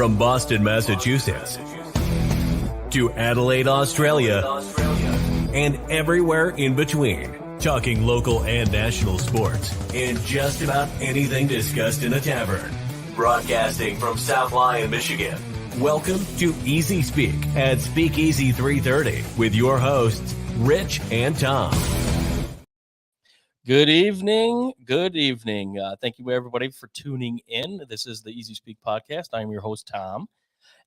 From Boston, Massachusetts, to Adelaide, Australia, and everywhere in between. Talking local and national sports and just about anything discussed in a tavern. Broadcasting from South Lyon, Michigan. Welcome to Easyspeak at Speakeasy 330 with your hosts, Rich and Tom. Good evening. Good evening. Thank you, everybody, for tuning in. This is the Easyspeak podcast. I'm your host, Tom.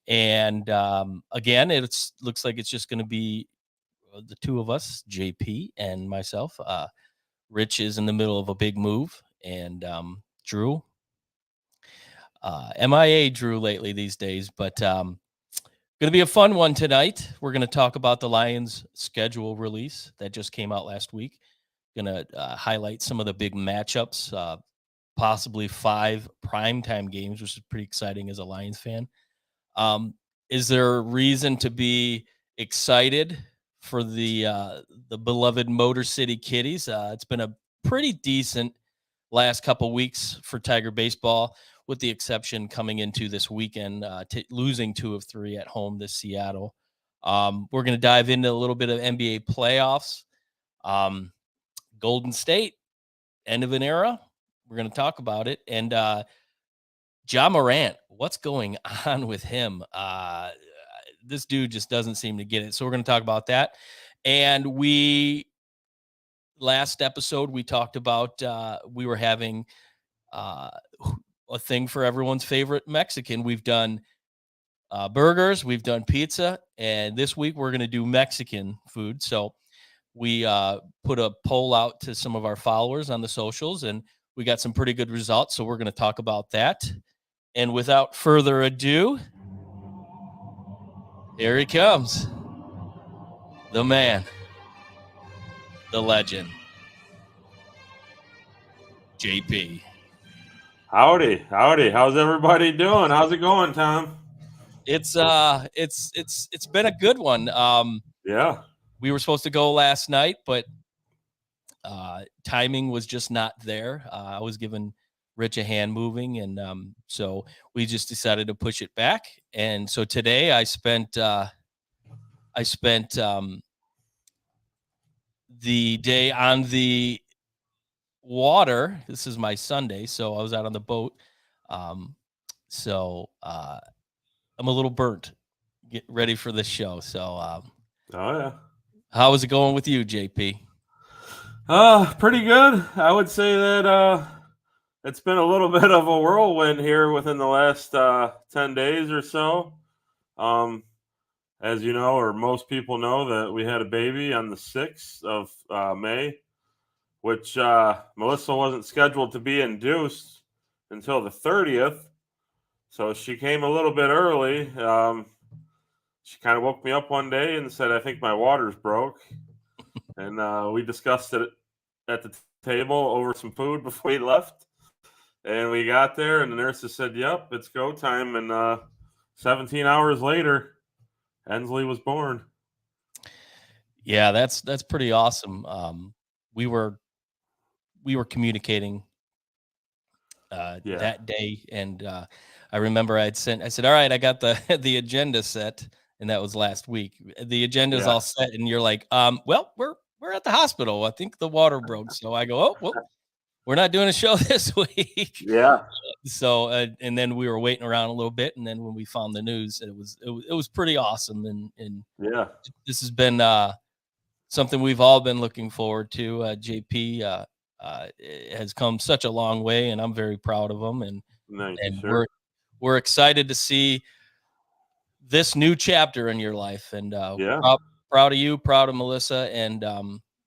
And again, it looks like it's just going to be the two of us, JP and myself. Rich is in the middle of a big move, and Drew, MIA Drew lately these days, but going to be a fun one tonight. We're going to talk about the Lions schedule release that just came out last week. Going to highlight some of the big matchups, possibly 5 primetime games, which is pretty exciting as a Lions fan. Is there a reason to be excited for the beloved Motor City Kitties? It's been a pretty decent last couple weeks for Tiger baseball, with the exception coming into this weekend, losing 2 of 3 at home to Seattle. We're going to dive into a little bit of NBA playoffs. Golden State, end of an era. We're going to talk about it. And Ja Morant, what's going on with him? This dude just doesn't seem to get it. So we're going to talk about that. And last episode, we talked about we were having a thing for everyone's favorite Mexican. We've done burgers, we've done pizza, and this week we're going to do Mexican food. So we put a poll out to some of our followers on the socials, and we got some pretty good results. So we're going to talk about that. And without further ado, here he comes. The man, the legend, JP. Howdy. How's everybody doing? How's it going, Tom? It's been a good one. Yeah. We were supposed to go last night, but timing was just not there. I was giving Rich a hand moving, and so we just decided to push it back. And so today I spent the day on the water. This is my Sunday, so I was out on the boat. So I'm a little burnt. Get ready for this show. So oh yeah. How is it going with you, JP? Pretty good. I would say that it's been a little bit of a whirlwind here within the last 10 days or so. As you know, or most people know, that we had a baby on the 6th of May, which Melissa wasn't scheduled to be induced until the 30th. So she came a little bit early. She kind of woke me up one day and said, I think my water's broke. And we discussed it at the table over some food before we left. And we got there, and the nurses said, yep, it's go time. And 17 hours later, Ensley was born. Yeah, that's pretty awesome. We were communicating that day, and I remember I said, all right, I got the agenda set, and that was last week. The agenda's all set, and you're like, well, we're at the hospital. I think the water broke. So I go, oh, well, we're not doing a show this week. Yeah. So and then we were waiting around a little bit, and then when we found the news, it was pretty awesome. And yeah, this has been something we've all been looking forward to. JP has come such a long way, and I'm very proud of him. And we're excited to see this new chapter in your life. And proud of you, proud of Melissa, and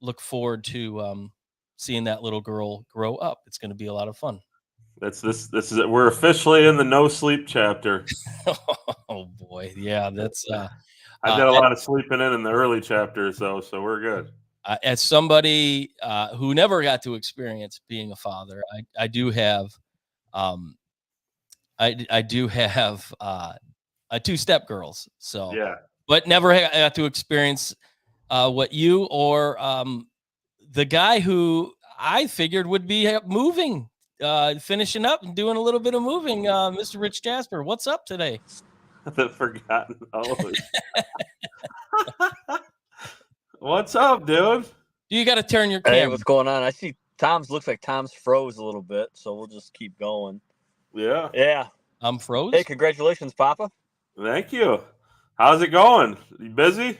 look forward to seeing that little girl grow up. It's going to be a lot of fun. This is it. We're officially in the no sleep chapter. Oh boy, yeah, that's. I did a lot of sleeping in the early chapters, so we're good. As somebody who never got to experience being a father, I do have, I do have 2 stepgirls. So yeah, but never got to experience what you or the guy who I figured would be moving finishing up and doing a little bit of moving. Mr. Rich Jasper, what's up today? The forgotten host. What's up, dude? You got to turn your Hey, camera. what's going on? I see looks like Tom's froze a little bit, so we'll just keep going. Yeah. Yeah. I'm froze. Hey, congratulations, Papa. Thank you. How's it going? You busy?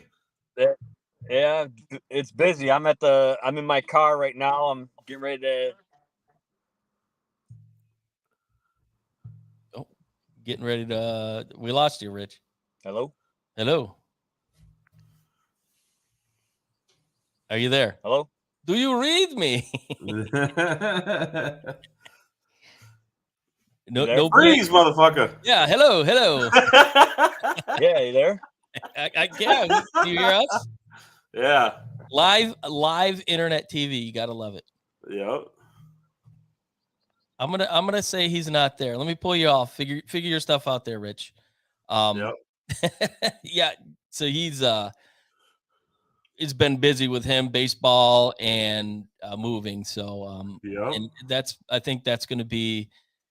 Yeah, it's busy. I'm in my car right now. I'm getting ready to. Oh, getting ready to. We lost you, Rich. Hello. Are you there? Hello. Do you read me? No Freeze, motherfucker. Yeah, hello. Yeah, you there? I can. Do you hear us? Yeah. Live internet TV. You gotta love it. Yep. I'm gonna say he's not there. Let me pull you off. Figure your stuff out there, Rich. Yep. Yeah. So he's it's been busy with him, baseball and moving. So Yep. and I think that's going to be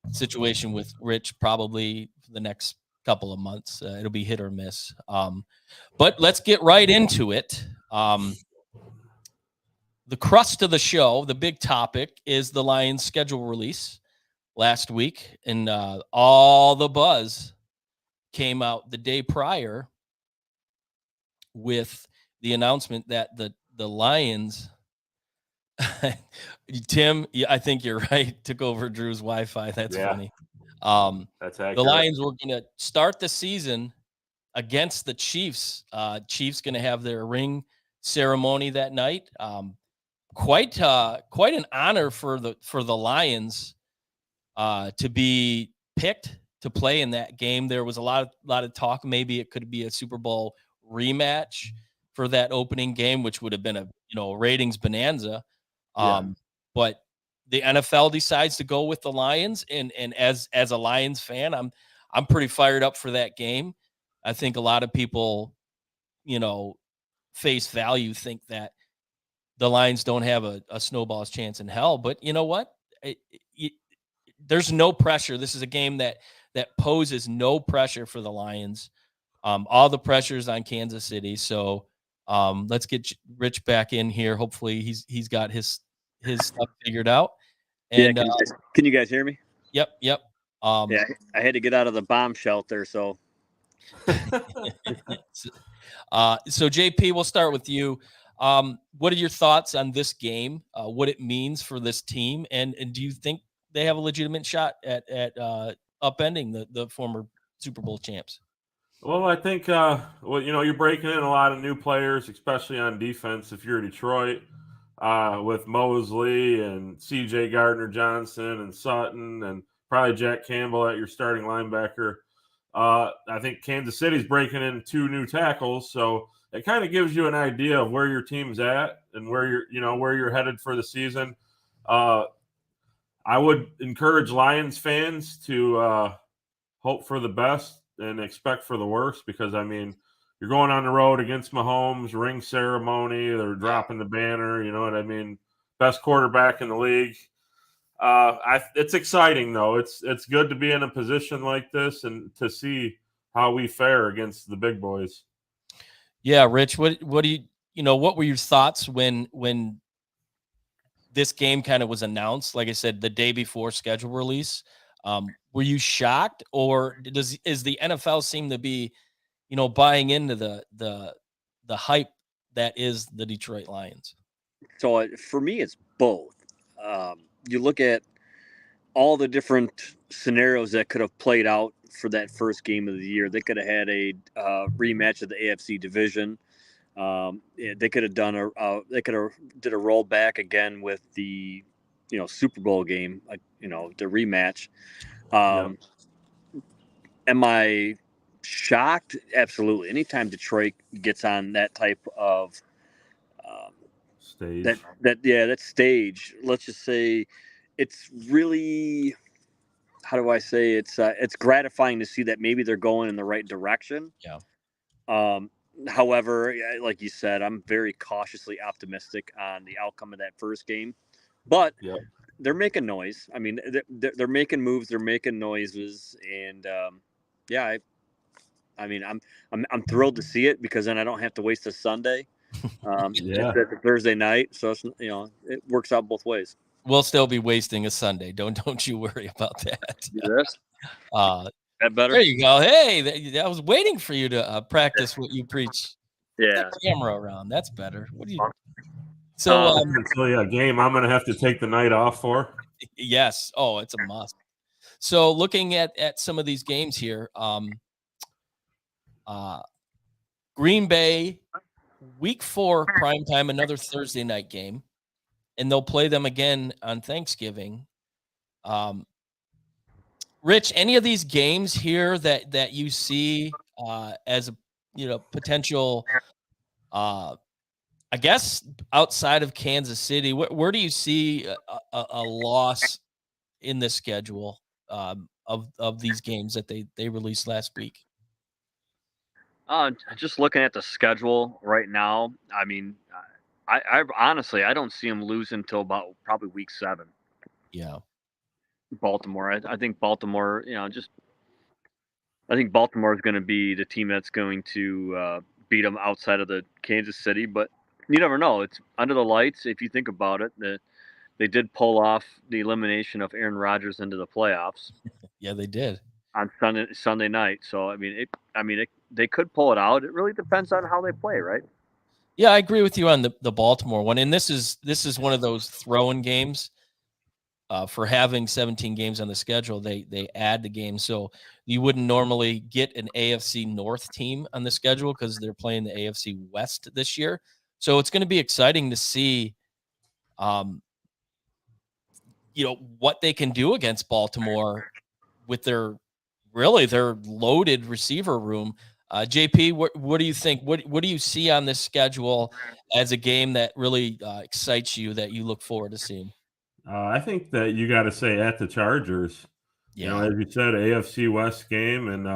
a situation with Rich probably for the next couple of months. It'll be hit or miss. But let's get right into it. The crust of the show, the big topic, is the Lions schedule release last week, and all the buzz came out the day prior with the announcement that the Lions, Tim, I think you're right, took over Drew's Wi-Fi. That's funny. That's accurate. The Lions were going to start the season against the Chiefs. Chiefs going to have their ring ceremony that night. Quite an honor for the Lions to be picked to play in that game. There was a lot of talk. Maybe it could be a Super Bowl rematch for that opening game, which would have been a ratings bonanza. But the NFL decides to go with the Lions, and as a Lions fan, I'm pretty fired up for that game. I think a lot of people, face value think that the Lions don't have a snowball's chance in hell. But you know what? There's no pressure. This is a game that poses no pressure for the Lions. All the pressure is on Kansas City. So let's get Rich back in here. Hopefully he's got his stuff figured out. And can you guys hear me? Yep. Yeah, I had to get out of the bomb shelter, so. So JP, we'll start with you. What are your thoughts on this game? What it means for this team, and do you think they have a legitimate shot at upending the former Super Bowl champs? Well, I think you're breaking in a lot of new players, especially on defense. If you're Detroit, with Mosley and C.J. Gardner-Johnson and Sutton and probably Jack Campbell at your starting linebacker. I think Kansas City's breaking in 2 new tackles, so it kind of gives you an idea of where your team's at and where you're headed for the season. I would encourage Lions fans to hope for the best and expect for the worst, because you're going on the road against Mahomes, ring ceremony, they're dropping the banner, you know what I mean? Best quarterback in the league. It's exciting though. It's good to be in a position like this and to see how we fare against the big boys. Yeah, Rich, what do you what were your thoughts when this game kind of was announced? Like I said, the day before schedule release. Were you shocked, or is the NFL seem to be, buying into the hype that is the Detroit Lions? So for me, it's both. You look at all the different scenarios that could have played out for that first game of the year. They could have had a rematch of the AFC division. They could have done did a rollback again with the Super Bowl game, the rematch. Am I shocked? Absolutely. Anytime Detroit gets on that type of stage, that stage, let's just say, it's really, how do I say, it's gratifying to see that maybe they're going in the right direction. Yeah. However, like you said, I'm very cautiously optimistic on the outcome of that first game. But they're making noise. I mean, they're making moves, they're making noises, and yeah, I mean, I'm thrilled to see it because then I don't have to waste a Sunday. Yeah. It's a Thursday night, so it's, it works out both ways. We'll still be wasting a Sunday. Don't you worry about that. Do this. Uh, That better? there you go. Hey, I was waiting for you to practice what you preach. Put Yeah. that camera around. That's better. What do you? So So yeah, game I'm gonna have to take the night off for. yes. Oh, it's a must. So looking at some of these games here, Green Bay, week 4 primetime, another Thursday night game, and they'll play them again on Thanksgiving. Rich, any of these games here that you see as a potential, I guess outside of Kansas City, where do you see a loss in the schedule of these games that they released last week? Just looking at the schedule right now, I mean, I honestly I don't see them losing until about probably week 7. Yeah. Baltimore. I think Baltimore. I think Baltimore is going to be the team that's going to beat them outside of the Kansas City. But you never know. It's under the lights. If you think about it, they did pull off the elimination of Aaron Rodgers into the playoffs. Yeah, they did On Sunday night. So I mean, they could pull it out. It really depends on how they play, right? Yeah, I agree with you on the Baltimore one, and this is one of those throw-in games. For having 17 games on the schedule, they add the game, so you wouldn't normally get an AFC North team on the schedule because they're playing the AFC West this year. So it's going to be exciting to see, what they can do against Baltimore with their loaded receiver room. JP, what do you think? What do you see on this schedule as a game that really excites you that you look forward to seeing? I think that you got to say at the Chargers. Yeah. As you said, AFC West game, and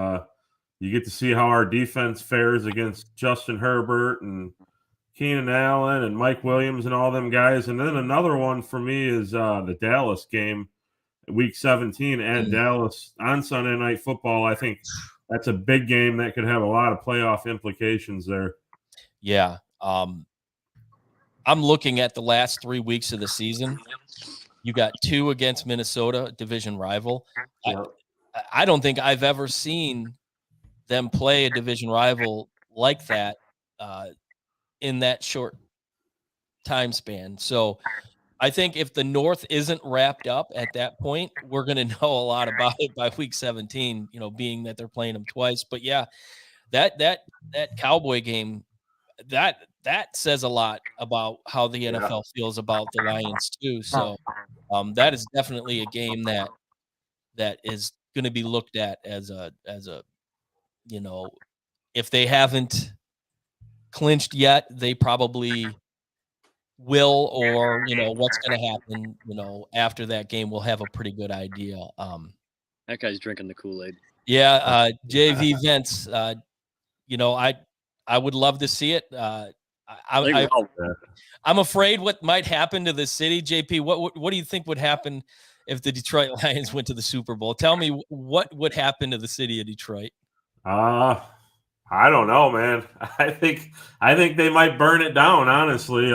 you get to see how our defense fares against Justin Herbert and Keenan Allen and Mike Williams and all them guys. And then another one for me is the Dallas game, Week 17 at Dallas on Sunday Night Football. I think that's a big game that could have a lot of playoff implications there. Yeah. I'm looking at the last 3 weeks of the season. You got 2 against Minnesota, division rival. Yeah. I don't think I've ever seen them play a division rival like that in that short time span. So I think if the North isn't wrapped up at that point, we're going to know a lot about it by week 17, being that they're playing them twice. But yeah, that Cowboy game, that says a lot about how the NFL feels about the Lions too. So that is definitely a game that is going to be looked at as a if they haven't clinched yet, they probably will, or what's going to happen after that game, we'll have a pretty good idea. That guy's drinking the Kool-Aid. Yeah, JV Vince, I would love to see it. I'm afraid what might happen to the city. JP, what do you think would happen if the Detroit Lions went to the Super Bowl? Tell me what would happen to the city of Detroit. I don't know, man. I think they might burn it down, honestly.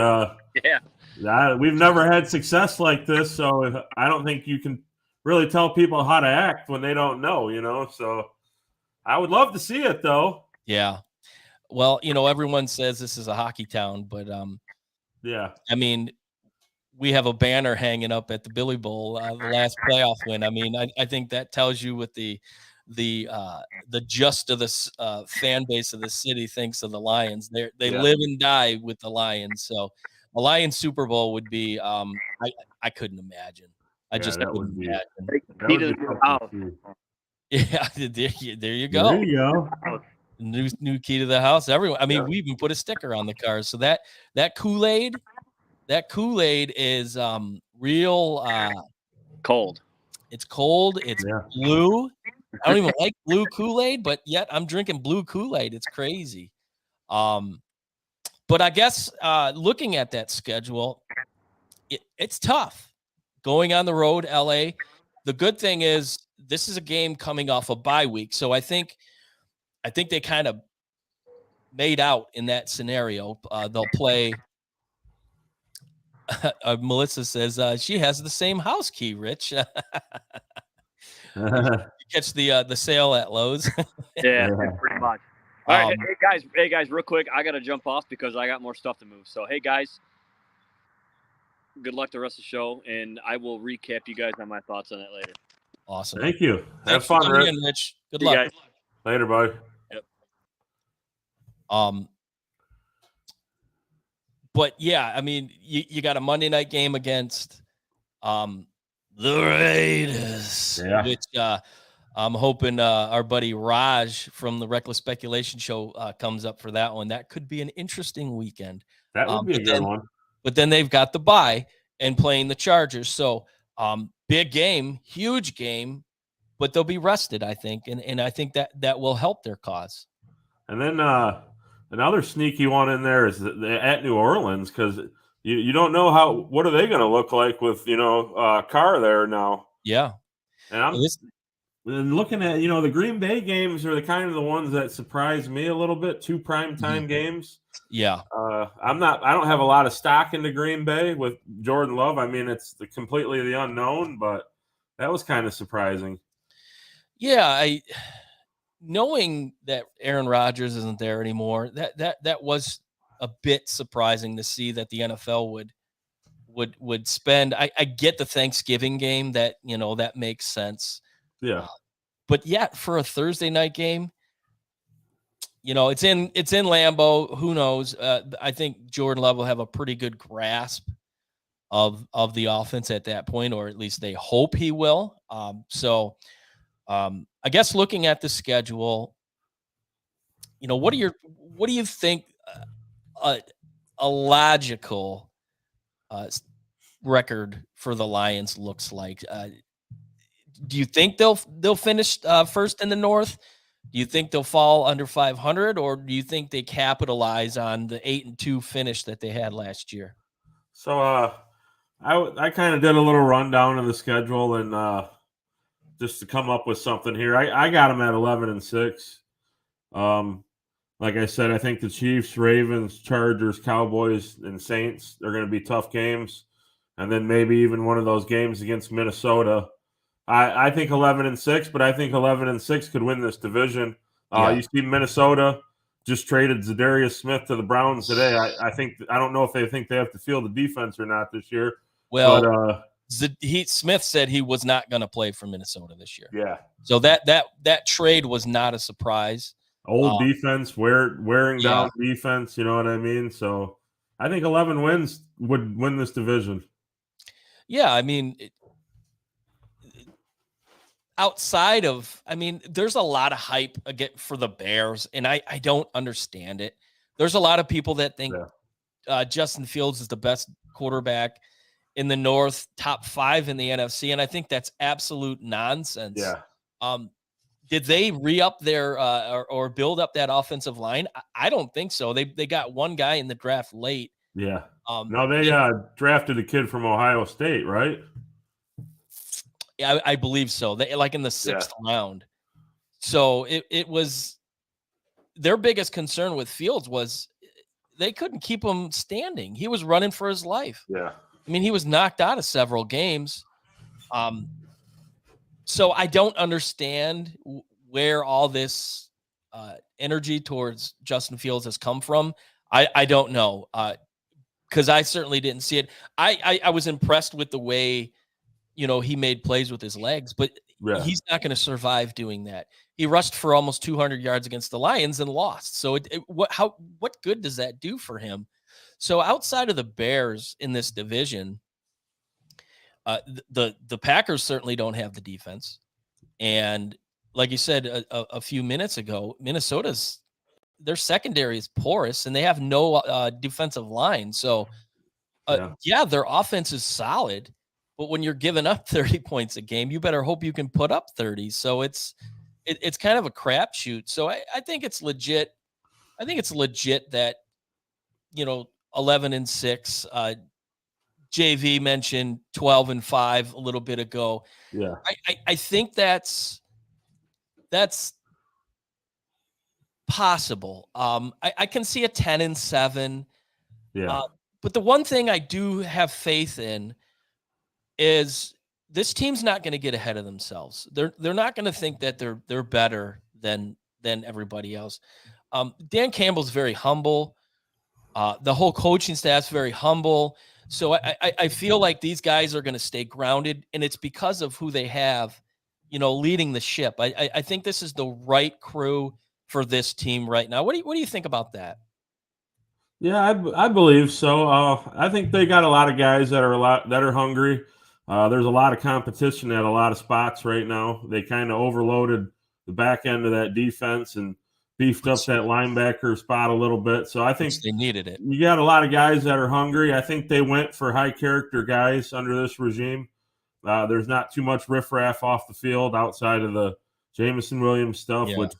We've never had success like this, so I don't think you can really tell people how to act when they don't know, So I would love to see it, though. Yeah. Well, everyone says this is a hockey town, but yeah. I mean, we have a banner hanging up at the Billy Bowl, the last playoff win. I mean, I think that tells you what the gist of the fan base of the city thinks of the Lions. They live and die with the Lions. So a Lions Super Bowl would be I couldn't imagine. I just couldn't imagine. Yeah, there you go. There you go. New key to the house. Everyone. I mean, we even put a sticker on the cars. So that Kool-Aid is real cold. It's cold. It's blue. I don't even like blue Kool-Aid, but yet I'm drinking blue Kool-Aid. It's crazy. But I guess looking at that schedule, it's tough going on the road, LA. The good thing is this is a game coming off a bye week. So I think they kind of made out in that scenario. They'll play. Melissa says she has the same house key, Rich. You catch the sale at Lowe's. Yeah, pretty much. All right, hey guys, real quick, I gotta jump off because I got more stuff to move. So hey guys, good luck the rest of the show, and I will recap you guys on my thoughts on it later. Awesome. Thank you. Thanks Have fun, for coming Rich. in, Rich. Good See luck. you guys. Later, buddy. Yep. But yeah, I mean, you got a Monday night game against the Raiders, which I'm hoping our buddy Raj from the Reckless Speculation Show comes up for that one. That could be an interesting weekend. That would be a good one. But then they've got the bye and playing the Chargers. So big game, huge game, but they'll be rested, I think. And I think that will help their cause. And then another sneaky one in there is at New Orleans, because you don't know what are they going to look like with Carr there now. Yeah, and I'm looking at the Green Bay games are the ones that surprise me a little bit. 2 primetime games. Yeah, I don't have a lot of stock into Green Bay with Jordan Love. I mean, it's completely the unknown, but that was kind of surprising. Yeah, knowing that Aaron Rodgers isn't there anymore, that was a bit surprising to see that the NFL would spend. I get the Thanksgiving game, that that makes sense. Yeah, but yet for a Thursday night game, it's in Lambeau. Who knows? I think Jordan Love will have a pretty good grasp of the offense at that point, or at least they hope he will. I guess looking at the schedule, what do you think a logical record for the Lions looks like? Do you think they'll finish first in the North? Do you think they'll fall under 500, or do you think they capitalize on the 8-2 finish that they had last year? So I kind of did a little rundown of the schedule and just to come up with something here. I got them at 11-6. Like I said, I think the Chiefs, Ravens, Chargers, Cowboys, and Saints are going to be tough games, and then maybe even one of those games against Minnesota. I think 11-6, but I think 11-6 could win this division. You see Minnesota just traded Zadarius Smith to the Browns today. I don't know if they think they have to field the defense or not this year. Well, Smith said he was not going to play for Minnesota this year. Yeah. So that trade was not a surprise. Old defense, wearing down defense, you know what I mean? So I think 11 wins would win this division. Yeah, I mean, there's a lot of hype again for the Bears, and I don't understand it. There's a lot of people that think Justin Fields is the best quarterback in the North, top 5 in the NFC, and I think that's absolute nonsense. Yeah. Did they re-up their or build up that offensive line? I don't think so. They got one guy in the draft late. Yeah. No, they drafted a kid from Ohio State, right? Yeah, I believe so. They like in the 6th round. So it was their biggest concern with Fields was they couldn't keep him standing. He was running for his life. Yeah. I mean, he was knocked out of several games. So I don't understand where all this energy towards Justin Fields has come from. I don't know, because I certainly didn't see it. I was impressed with the way he made plays with his legs, but he's not going to survive doing that. He rushed for almost 200 yards against the Lions and lost. So what good does that do for him? So outside of the Bears in this division, the Packers certainly don't have the defense. And like you said a few minutes ago, their secondary is porous and they have no defensive line. So their offense is solid, but when you're giving up 30 points a game, you better hope you can put up 30. So it's kind of a crapshoot. So I think it's legit. I think it's legit that 11-6 JV mentioned 12-5 a little bit ago. Yeah. I think that's possible. I can see a 10-7. Yeah. But the one thing I do have faith in is this team's not going to get ahead of themselves. They're not going to think that they're better than everybody else. Dan Campbell's very humble. The whole coaching staff's very humble. So I feel like these guys are going to stay grounded, and it's because of who they have, leading the ship. I think this is the right crew for this team right now. What do you think about that? Yeah, I believe so. I think they got a lot of guys that are hungry. There's a lot of competition at a lot of spots right now. They kind of overloaded the back end of that defense and beefed up that linebacker spot a little bit. So I think they needed it. you got a lot of guys that are hungry. I think they went for high character guys under this regime. There's not too much riffraff off the field outside of the Jameson Williams stuff, which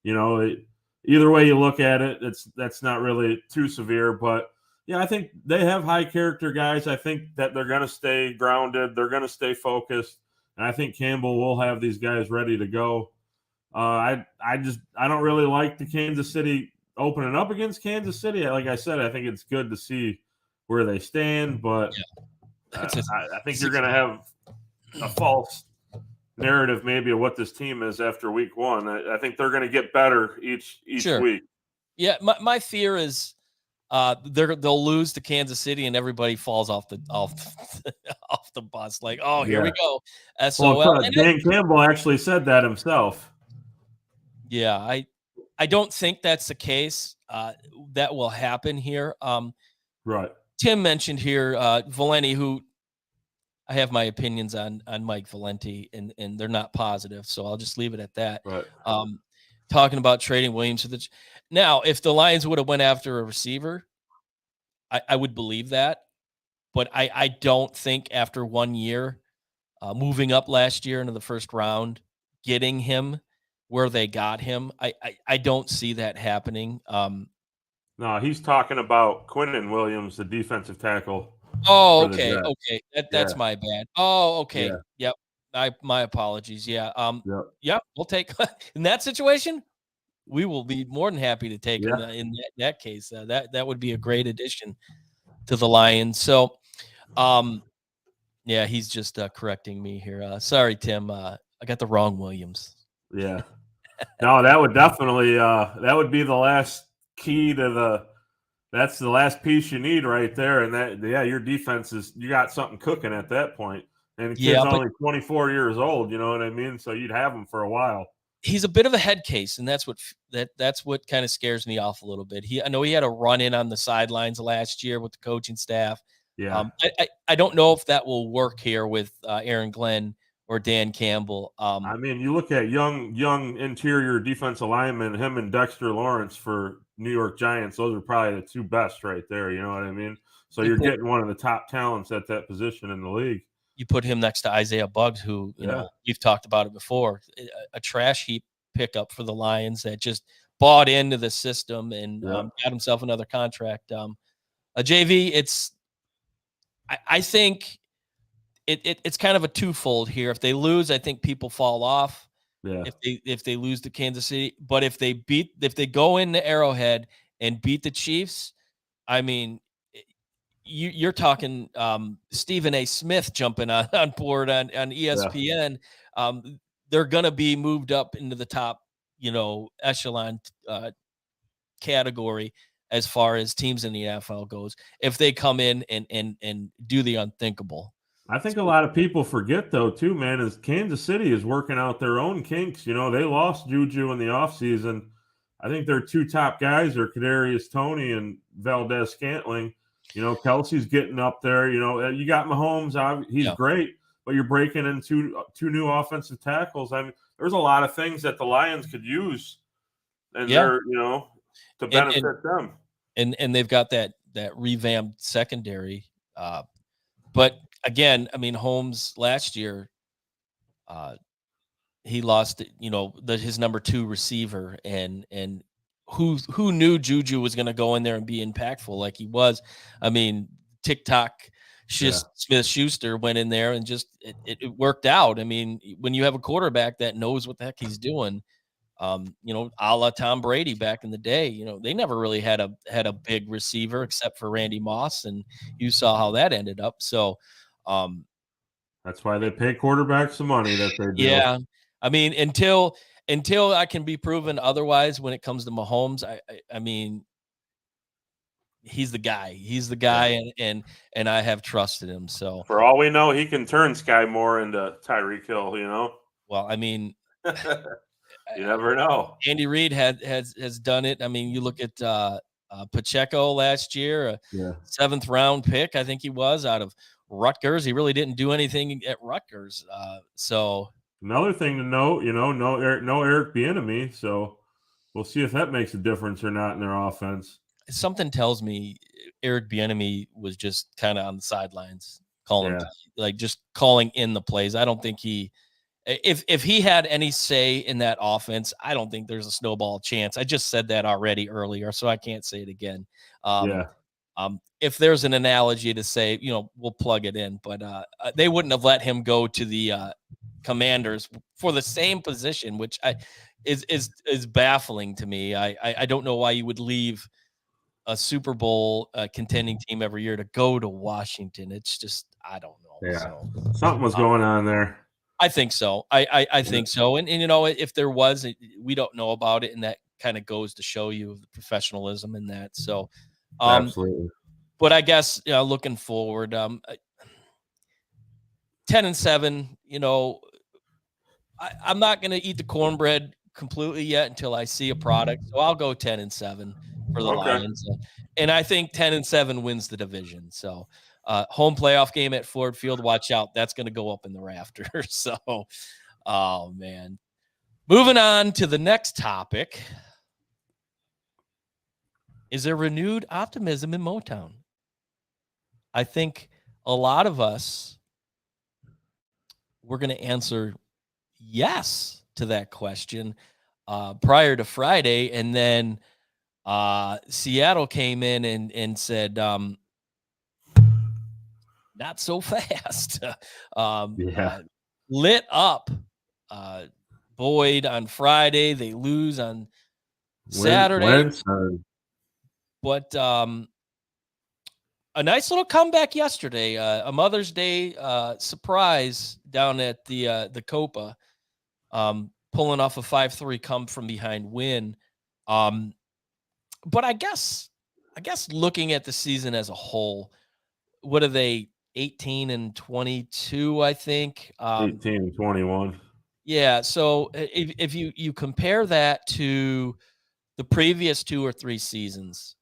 either way you look at it, that's not really too severe. But yeah, I think they have high character guys. I think that they're going to stay grounded. They're going to stay focused. And I think Campbell will have these guys ready to go. I don't really like the Kansas City opening up against Kansas City. Like I said, I think it's good to see where they stand, but I think you're going to have a false narrative maybe of what this team is after week one. I think they're going to get better each week. Yeah, my fear is they'll lose to Kansas City and everybody falls off the bus. Like, oh, here we go. SOL. Well, Dan Campbell actually said that himself. Yeah, I don't think that's the case. That will happen here. Right. Tim mentioned here Valenti, who I have my opinions on Mike Valenti, and they're not positive, so I'll just leave it at that. Right. Talking about trading Williams. Now, if the Lions would have went after a receiver, I would believe that. But I don't think after 1 year, moving up last year into the first round, getting him where they got him, I don't see that happening. No, he's talking about Quinnen Williams, the defensive tackle. Oh, okay. That's my bad. Oh, okay. Yeah. Yep. My apologies. Yeah. Yep. We'll take in that situation. We will be more than happy to take him in that case. That would be a great addition to the Lions. So, he's just correcting me here. Sorry, Tim. I got the wrong Williams. Yeah. No, that would definitely that would be the last key to that's the last piece you need right there. And your defense you got something cooking at that point. And the kid's only 24 years old, you know what I mean? So you'd have him for a while. He's a bit of a head case, and that's what kind of scares me off a little bit. I know he had a run in on the sidelines last year with the coaching staff. Yeah. I don't know if that will work here with Aaron Glenn or Dan Campbell. I mean, you look at young interior defensive linemen, him and Dexter Lawrence for New York Giants. Those are probably the two best right there. You know what I mean? So you're getting one of the top talents at that position in the league. You put him next to Isaiah Buggs, who, you know, you've talked about it before, a trash heap pickup for the Lions that just bought into the system and got himself another contract. A JV, I think it's kind of a twofold here. If they lose, I think people fall off. Yeah. If they lose to Kansas City, but if they go into Arrowhead and beat the Chiefs, I mean, you're talking Stephen A. Smith jumping on board on ESPN. Yeah. They're going to be moved up into the top, echelon category as far as teams in the NFL goes, if they come in and do the unthinkable. I think a lot of people forget, though, too, man, is Kansas City is working out their own kinks. They lost Juju in the offseason. I think their two top guys are Kadarius Toney and Valdez Scantling. Kelsey's getting up there. You got Mahomes. He's great, but you're breaking in two new offensive tackles. I mean, there's a lot of things that the Lions could use, and they're, to benefit them. And they've got that revamped secondary. But again, I mean, Holmes last year, he lost, his number 2 receiver, and who knew Juju was going to go in there and be impactful like he was. I mean, TikTok Smith-Schuster went in there and just it worked out. I mean, when you have a quarterback that knows what the heck he's doing, a la Tom Brady back in the day, they never really had a big receiver except for Randy Moss, and you saw how that ended up. So, that's why they pay quarterbacks the money that they do. yeah, I mean, until I can be proven otherwise, when it comes to Mahomes, I mean, he's the guy. He's the guy, and I have trusted him. So, for all we know, he can turn Sky Moore into Tyreek Hill. Well, I mean, you never know. Andy Reid has done it. I mean, you look at Pacheco last year, a 7th round pick, I think he was, out of Rutgers. He really didn't do anything at Rutgers. So another thing to note, no Eric Bieniemy, so we'll see if that makes a difference or not in their offense. Something tells me Eric Bieniemy was just kind of on the sidelines just calling in the plays. I don't think if he had any say in that offense, I don't think there's a snowball chance. I just said that already earlier, so I can't say it again. If there's an analogy to say, we'll plug it in, but they wouldn't have let him go to the Commanders for the same position, which is baffling to me. I don't know why you would leave a Super Bowl contending team every year to go to Washington. It's just, I don't know. Yeah, so, something was going on there. I think so. I think so. And if there was, we don't know about it, and that kind of goes to show you the professionalism in that. So, absolutely. But I guess looking forward, 10-7. I'm not going to eat the cornbread completely yet until I see a product. So I'll go 10-7 for the Lions, and I think 10-7 wins the division. So. Home playoff game at Ford Field. Watch out. That's going to go up in the rafters. So, oh, man. Moving on to the next topic. Is there renewed optimism in Motown? I think a lot of us, we're going to answer yes to that question prior to Friday. And then Seattle came in and said, not so fast. Lit up Boyd on Friday. They lose on Saturday. But a nice little comeback yesterday. A Mother's Day surprise down at the Copa, pulling off a 5-3 come from behind win. But I guess looking at the season as a whole, what are they? 18-22, I think. 18-21. Yeah. So if you compare that to the previous 2 or 3 seasons,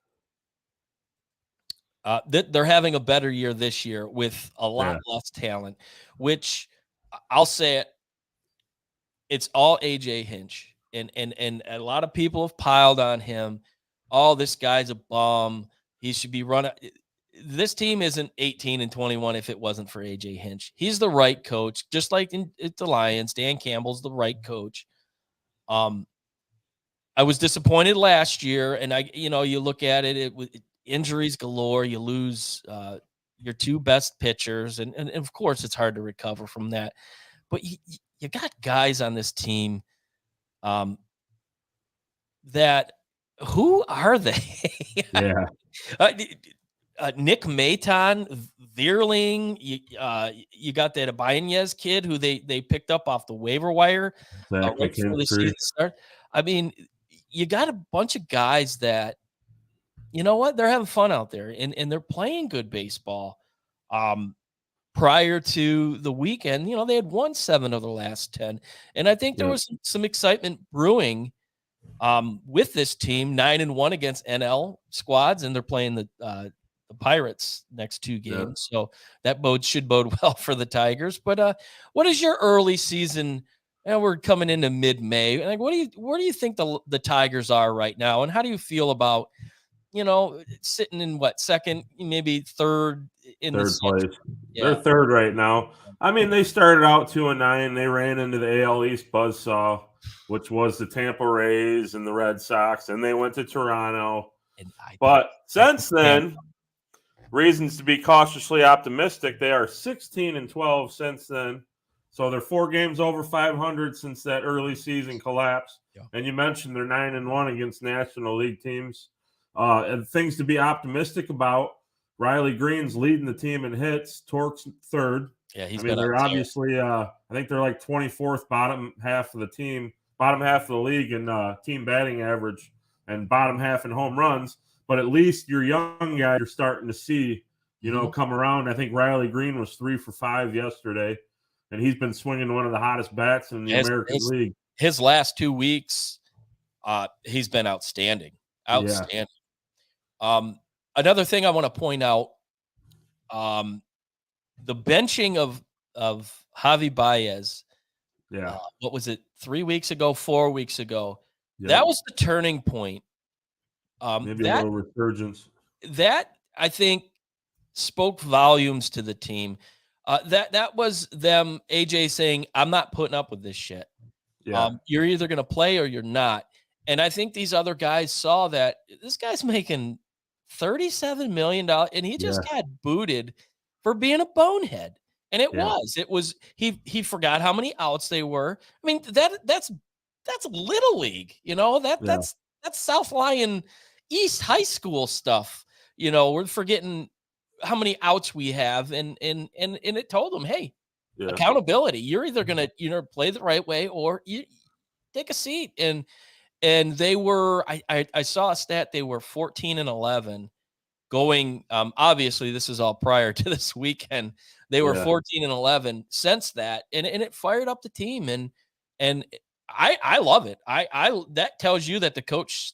they're having a better year this year with a lot less talent, which I'll say it's all A.J. Hinch. And a lot of people have piled on him. Oh, this guy's a bum. He should be running. This team isn't 18-21 if it wasn't for A.J. Hinch. He's the right coach, just like at the Lions. Dan Campbell's the right coach. I was disappointed last year, and you look at it injuries galore. You lose your 2 best pitchers, and of course it's hard to recover from that. But you got guys on this team that who are they? Yeah. Nick Maton, Vierling, you got that Ibanez kid who they picked up off the waiver wire right before the season started. I mean, you got a bunch of guys that, they're having fun out there and they're playing good baseball. Prior to the weekend, they had won 7 of the last 10. And I think there was some excitement brewing with this team, 9-1 against NL squads, and they're playing the Pirates next 2 games. So that should bode well for the Tigers. But what is your early season? And we're coming into mid-May. Like, where do you think the Tigers are right now? And how do you feel about, sitting in second, maybe third in third the place? They're third right now. I mean, they started out 2-9. They ran into the AL East buzzsaw, which was the Tampa Rays and the Red Sox, and they went to Toronto. But since then, reasons to be cautiously optimistic. They are 16-12 since then. So they're 4 games over 500 since that early season collapse. Yeah. And you mentioned they're 9-1 against National League teams. And things to be optimistic about. Riley Green's leading the team in hits. Torque's third. Yeah, they're obviously I think they're like 24th bottom half of the team, bottom half of the league in team batting average and bottom half in home runs. But at least your young guy you're starting to see, come around. I think Riley Green was 3 for 5 yesterday, and he's been swinging one of the hottest bats in the American League. His last 2 weeks, he's been outstanding. Outstanding. Yeah. Another thing I want to point out, the benching of Javi Baez. Yeah. What was it? 3 weeks ago, 4 weeks ago. Yeah. That was the turning point. Maybe a little resurgence. That I think spoke volumes to the team. That was them, AJ saying, "I'm not putting up with this shit. Yeah. You're either going to play or you're not." And I think these other guys saw that this guy's making $37 million, and he just got booted for being a bonehead. And it was he forgot how many outs they were. I mean, that's little league, that's South Lyon East High School stuff. We're forgetting how many outs we have, and it told them, hey, accountability. You're either gonna play the right way or you take a seat. And they were, I saw a stat, they were 14-11 going. Obviously this is all prior to this weekend. They were 14-11 since that, and it fired up the team, and I love it. I that tells you that the coach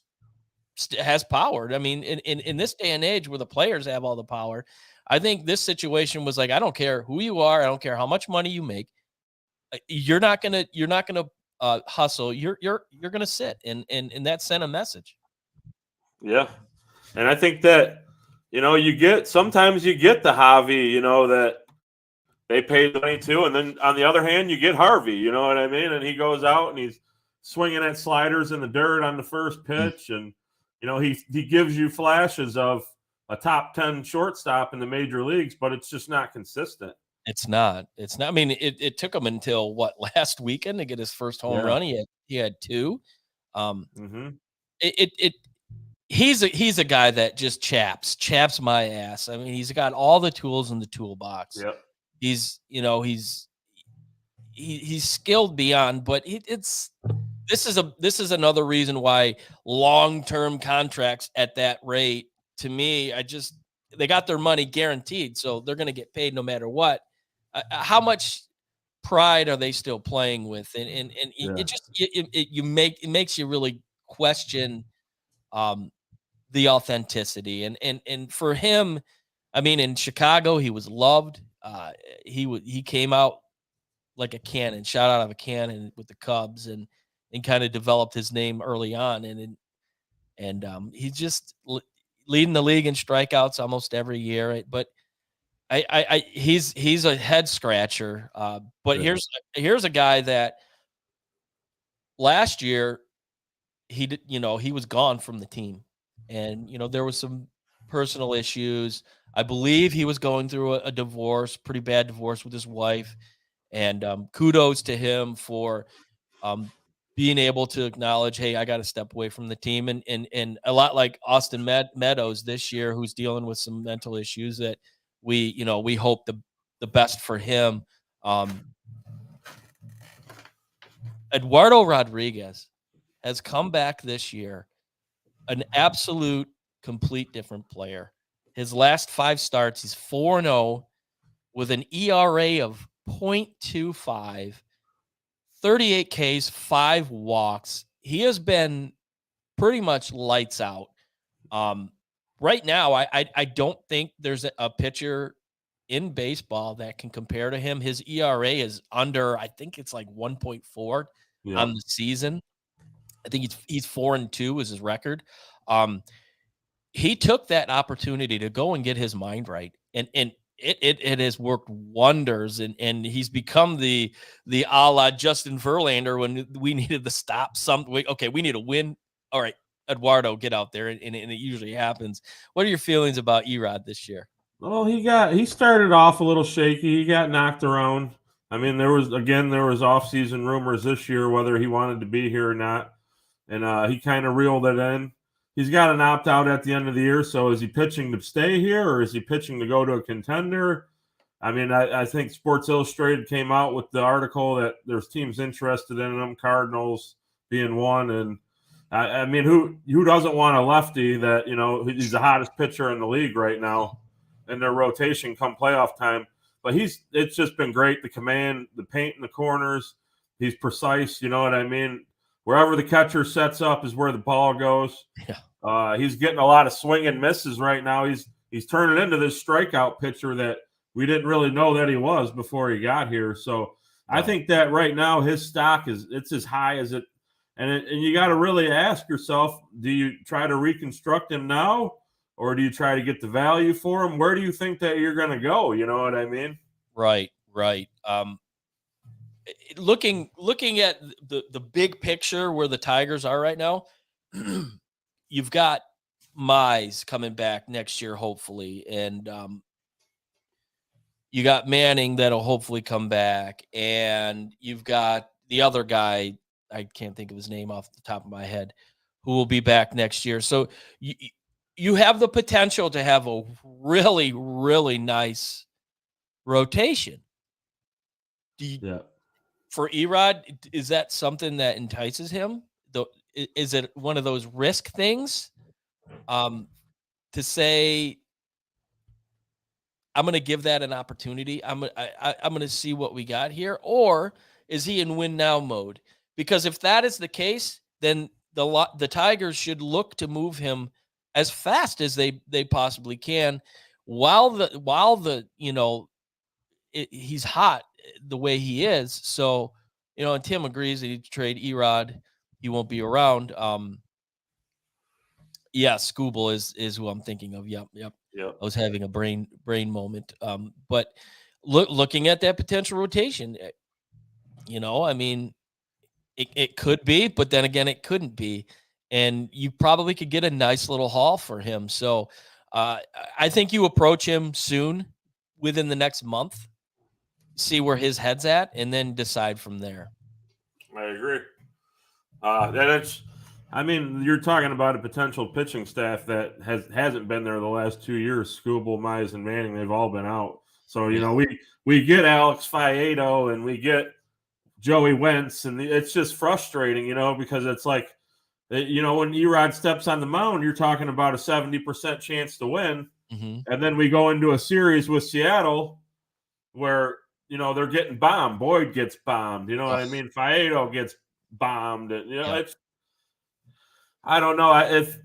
has power. I mean, in this day and age where the players have all the power, I think this situation was like, I don't care who you are, I don't care how much money you make, you're not gonna hustle. You're gonna sit, and that sent a message. Yeah, and I think that sometimes you get the Javi, that they pay the money to, and then on the other hand, you get Harvey. You know what I mean? And he goes out and he's swinging at sliders in the dirt on the first pitch, and he gives you flashes of a top 10 shortstop in the major leagues, but it's just not consistent. It's not. I mean, it took him until last weekend to get his first home run. He had 2. He's a guy that just chaps my ass. I mean, he's got all the tools in the toolbox. Yep. He's skilled beyond, but this is another reason why long-term contracts at that rate, to me, they got their money guaranteed, so they're going to get paid no matter what. How much pride are they still playing with? And it makes you really question the authenticity. And for him, I mean, in Chicago, he was loved. He came out like a cannon, shot out of a cannon with the Cubs, and kind of developed his name early on. And he's just leading the league in strikeouts almost every year. Right? But he's a head scratcher. But here's a guy that last year he was gone from the team, and there was some personal issues. I believe he was going through a divorce, pretty bad divorce with his wife, and kudos to him for being able to acknowledge, hey, I got to step away from the team, and a lot like Austin Meadows this year, who's dealing with some mental issues that we hope the best for him. Eduardo Rodriguez has come back this year, an absolute complete different player. His last 5 starts, he's 4-0 with an ERA of 0.25, 38 Ks, 5 walks. He has been pretty much lights out. Right now, I don't think there's a pitcher in baseball that can compare to him. His ERA is under, I think it's like 1.4 on the season. I think he's 4-2 is his record. He took that opportunity to go and get his mind right, and it has worked wonders, and he's become the a la Justin Verlander when we needed to stop something. Okay, we need a win. All right, Eduardo, get out there, and it usually happens. What are your feelings about Erod this year? Well, he started off a little shaky. He got knocked around. I mean, there was off-season rumors this year whether he wanted to be here or not, and he kind of reeled it in. He's got an opt-out at the end of the year, so is he pitching to stay here or is he pitching to go to a contender? I mean, I think Sports Illustrated came out with the article that there's teams interested in him, Cardinals being one, and I mean, who doesn't want a lefty that he's the hottest pitcher in the league right now in their rotation come playoff time. But it's just been great. The command, the paint in the corners, he's precise. You know what I mean? Wherever the catcher sets up is where the ball goes. Yeah. He's getting a lot of swing and misses right now. He's turning into this strikeout pitcher that we didn't really know that he was before he got here. So I think that right now his stock it's as high as it. And you got to really ask yourself, do you try to reconstruct him now or do you try to get the value for him? Where do you think that you're going to go? You know what I mean? Right. Looking at the big picture where the Tigers are right now, you've got Mize coming back next year, hopefully. And you got Manning that'll hopefully come back. And you've got the other guy, I can't think of his name off the top of my head, who will be back next year. So you have the potential to have a really, really nice rotation. For Erod, is that something that entices him? Is it one of those risk things to say, I'm going to give that an opportunity? I'm going to see what we got here, or is he in win now mode? Because if that is the case, then the Tigers should look to move him as fast as they possibly can, while he's hot the way he is. So and Tim agrees that he'd trade Erod. He won't be around. Yeah, Scooble is who I'm thinking of. Yep. I was having a brain moment. But looking at that potential rotation, I mean, it could be, but then again, it couldn't be. And you probably could get a nice little haul for him. So I think you approach him soon, within the next month, see where his head's at, and then decide from there. I agree. You're talking about a potential pitching staff that hasn't been there the last 2 years. Scooble, Mize, and Manning, they've all been out. So, we get Alex Faedo and we get Joey Wentz, and it's just frustrating, because it's like, when Erod steps on the mound, you're talking about a 70% chance to win. Mm-hmm. And then we go into a series with Seattle where, they're getting bombed. Boyd gets bombed. You know what I mean? Faedo gets bombed. It's, I don't know if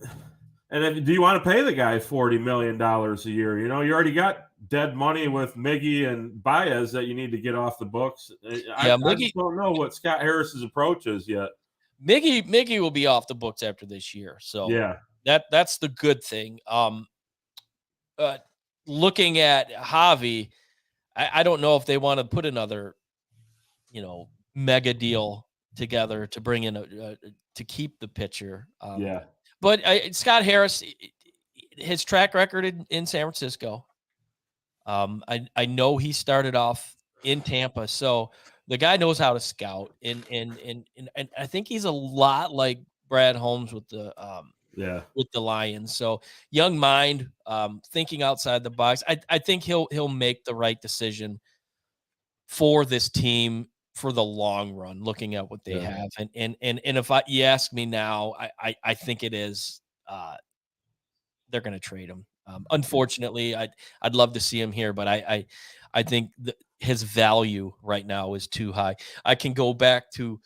do you want to pay the guy $40 million a year? You already got dead money with Miggy and Baez that you need to get off the books. I just don't know what Scott Harris's approach is yet. Miggy will be off the books after this year. So yeah, that's the good thing. Looking at Javi, I don't know if they want to put another, mega deal together to bring in to keep the pitcher. But Scott Harris, his track record in San Francisco. I know he started off in Tampa, so the guy knows how to scout, and I think he's a lot like Brad Holmes with the Lions. So young mind, thinking outside the box. I think he'll make the right decision for this team for the long run, looking at what they have. And if you ask me now, I think it is they're going to trade him. Unfortunately, I'd love to see him here, but I think his value right now is too high. I can go back to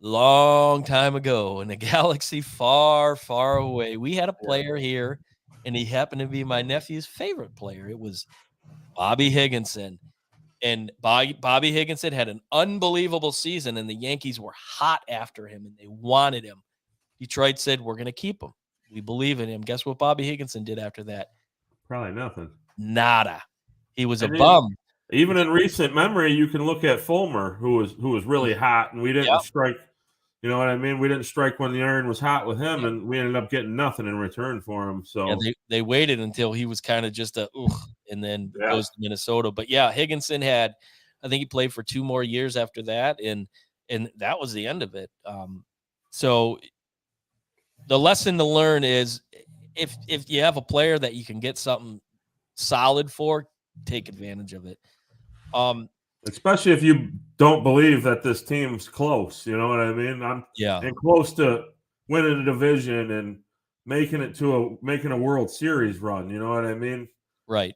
long time ago in a galaxy far, far away. We had a player here, and he happened to be my nephew's favorite player. It was Bobby Higginson. And Bobby Higginson had an unbelievable season, and the Yankees were hot after him, and they wanted him. Detroit said, we're going to keep him. We believe in him. Guess what Bobby Higginson did after that? Probably nothing. Nada. He was a bum. Even in recent memory, you can look at Fulmer, who was really hot, and we didn't strike. You know what I mean? We didn't strike when the iron was hot with him, and we ended up getting nothing in return for him. So they waited until he was kind of just and then Yeah. goes to Minnesota. But yeah, Higginson I think he played for 2 more years after that, and that was the end of it. So the lesson to learn is if you have a player that you can get something solid for, take advantage of it. Especially if you don't believe that this team's close. You know what I mean? And close to winning a division and making a World Series run. You know what I mean? Right.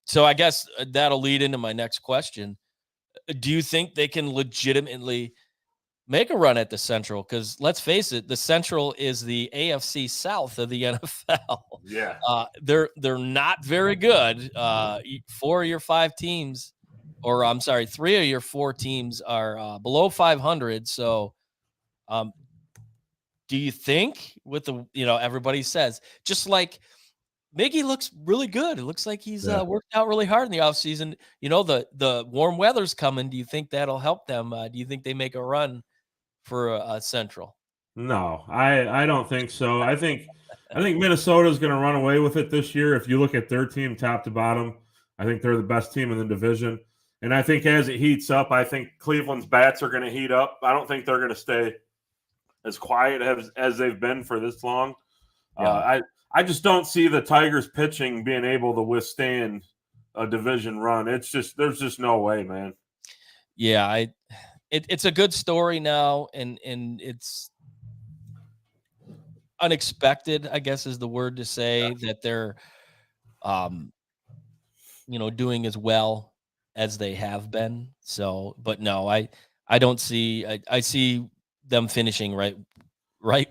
So I guess that'll lead into my next question. Do you think they can legitimately make a run at the Central? Because let's face it, the Central is the AFC South of the NFL. Yeah. They're not very good. 4 of your 5 teams, or I'm sorry, 3 of your 4 teams are below 500. So, do you think with everybody says, just like Miggy looks really good. It looks like he's worked out really hard in the offseason. The warm weather's coming. Do you think that'll help them? Do you think they make a run for a Central? No, I don't think so. I think Minnesota's going to run away with it this year. If you look at their team top to bottom, I think they're the best team in the division. And I think as it heats up, I think Cleveland's bats are going to heat up. I don't think they're going to stay as quiet as they've been for this long. Yeah. I just don't see the Tigers pitching being able to withstand a division run. There's just no way, man. Yeah, it's a good story now, and it's unexpected, I guess is the word to say, that they're doing as well as they have been. So, but no, I don't see I see them finishing right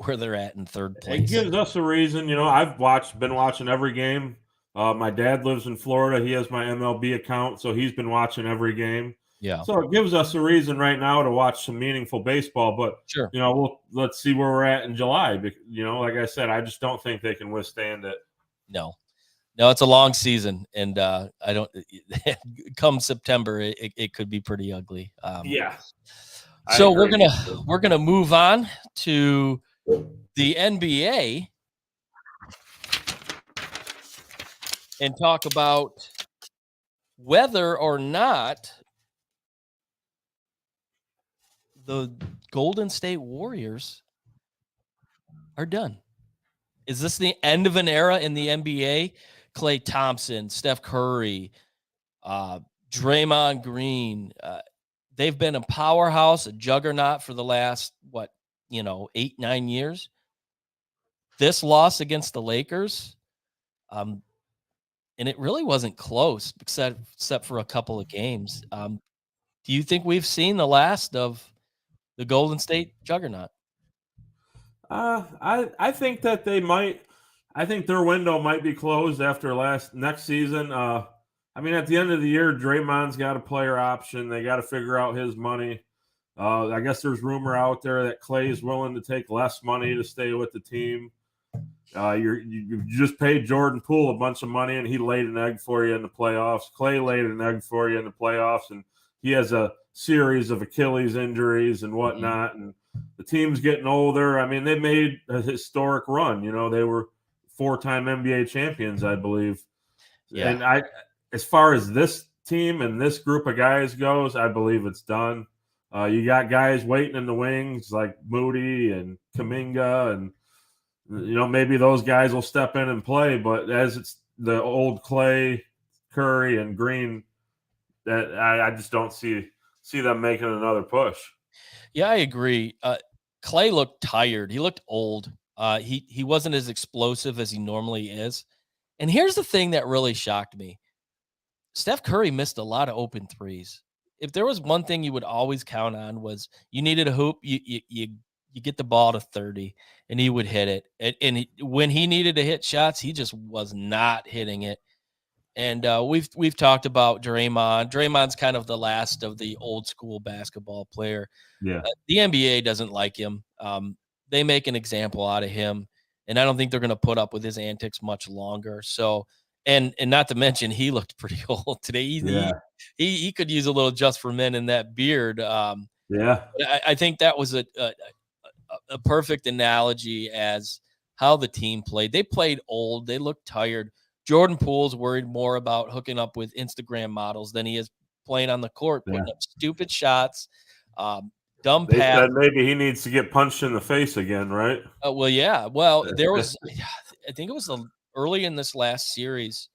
where they're at in third It place. gives us a reason. I've been watching every game. My dad lives in Florida. He has my MLB account, so he's been watching every game. Yeah. So it gives us a reason right now to watch some meaningful baseball. But Sure. let's see where we're at in July. Like I said, I just don't think they can withstand it. No, it's a long season, and I don't. Come September, it could be pretty ugly. Yeah. So we're gonna move on to the NBA and talk about whether or not the Golden State Warriors are done. Is this the end of an era in the NBA? Klay Thompson, Steph Curry, Draymond Green. They've been a powerhouse, a juggernaut for the last, 8-9 years. This loss against the Lakers, and it really wasn't close except for a couple of games. Do you think we've seen the last of the Golden State juggernaut? I think that they might. I think their window might be closed after next season. At the end of the year, Draymond's got a player option. They got to figure out his money. I guess there's rumor out there that Klay is willing to take less money to stay with the team. You just paid Jordan Poole a bunch of money, and he laid an egg for you in the playoffs. Klay laid an egg for you in the playoffs, and he has a series of Achilles injuries and whatnot. And the team's getting older. They made a historic run. They were 4-time NBA champions, I believe. Yeah. And as far as this team and this group of guys goes, I believe it's done. You got guys waiting in the wings like Moody and Kuminga, and maybe those guys will step in and play. But as it's the old Klay, Curry, and Green, that I just don't see them making another push. Yeah, I agree. Klay looked tired. He looked old. He wasn't as explosive as he normally is. And here's the thing that really shocked me. Steph Curry missed a lot of open threes. If there was one thing you would always count on was you needed a hoop, you get the ball to 30 and he would hit it. And when he needed to hit shots, he just was not hitting it. And we've talked about Draymond. Draymond's kind of the last of the old school basketball player. Yeah. The NBA doesn't like him. They make an example out of him, and I don't think they're going to put up with his antics much longer. So, and not to mention, he looked pretty old today. He could use a little just for men in that beard. I think that was a perfect analogy as how the team played. They played old. They looked tired. Jordan Poole's worried more about hooking up with Instagram models than he is playing on the court, putting up stupid shots, dumb They pass. said maybe he needs to get punched in the face again, right? Well, yeah. Well, there was, I think it was early in this last series.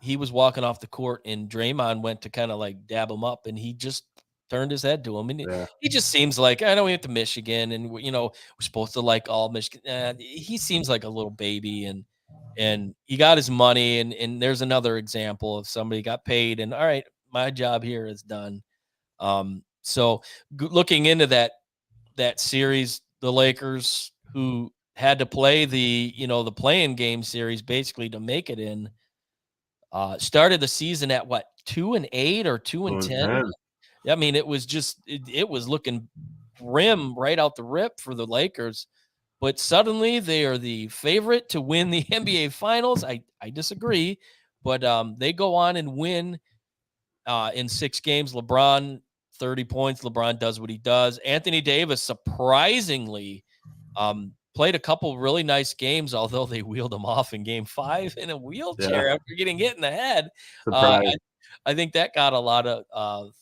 He was walking off the court and Draymond went to kind of like dab him up and he just turned his head to him. And he just seems like, I know we went to Michigan and, we're supposed to like all Michigan. He seems like a little baby and he got his money. And there's another example of somebody got paid and all right, my job here is done. So looking into that series, the Lakers who had to play the play-in game series basically to make it in, started the season at what, 2-8 or 2-10. I mean, it was just it was looking grim right out the rip for the Lakers, but suddenly they are the favorite to win the NBA Finals. I disagree, but they go on and win in 6 games. LeBron 30 points. LeBron does what he does. Anthony Davis surprisingly played a couple really nice games, although they wheeled him off in game 5 in a wheelchair after getting hit in the head. I think that got a lot of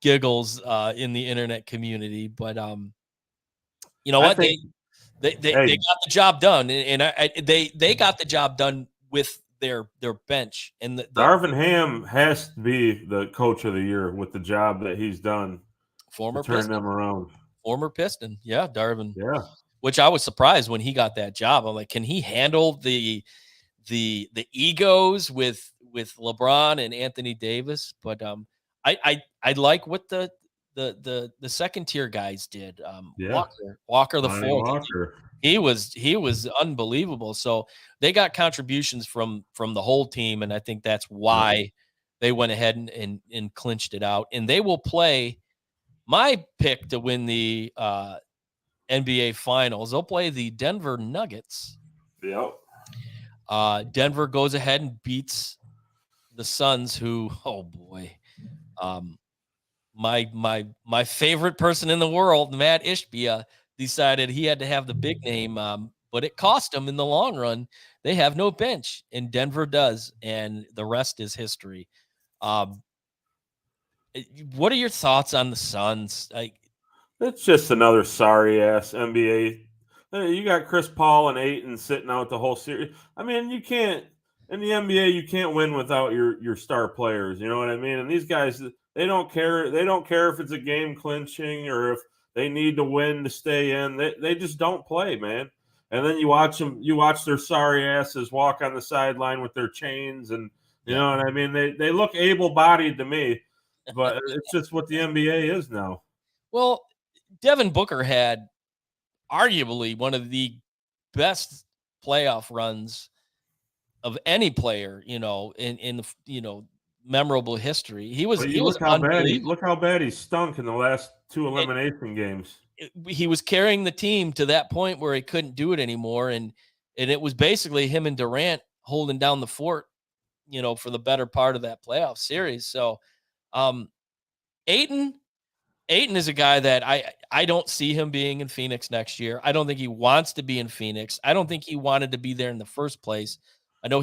giggles in the internet community, but you know what? They got the job done, and they got the job done with their bench. And Darvin Ham has to be the coach of the year with the job that he's done. Former to turn Piston. them around. Former Piston, yeah, Darvin. Yeah, which I was surprised when he got that job. I'm like, can he handle the egos with LeBron and Anthony Davis? But I like what the second tier guys did. Walker the fourth. Walker. He was unbelievable. So they got contributions from the whole team, and I think that's why they went ahead and clinched it out. And they will play my pick to win the NBA Finals. They'll play the Denver Nuggets. Yep. Denver goes ahead and beats the Suns, who, oh boy, my favorite person in the world, Matt Ishbia, decided he had to have the big name, but it cost him in the long run. They have no bench, and Denver does, and the rest is history. What are your thoughts on the Suns? It's just another sorry ass NBA. You got Chris Paul and Ayton sitting out the whole series. I mean, you can't in the NBA. You can't win without your star players. You know what I mean? And these guys, they don't care. They don't care if it's a game clinching or if they need to win to stay in. They just don't play, man. And then you watch them. You watch their sorry asses walk on the sideline with their chains, and you know what I mean. They look able-bodied to me, but it's just what the NBA is now. Well, Devin Booker had arguably one of the best playoff runs of any player, in memorable history. He was look how bad he stunk in the last 2 elimination games. He was carrying the team to that point where he couldn't do it anymore, and it was basically him and Durant holding down the fort, for the better part of that playoff series. So, Ayton is a guy that I don't see him being in Phoenix next year. I don't think he wants to be in Phoenix. I don't think he wanted to be there in the first place. I know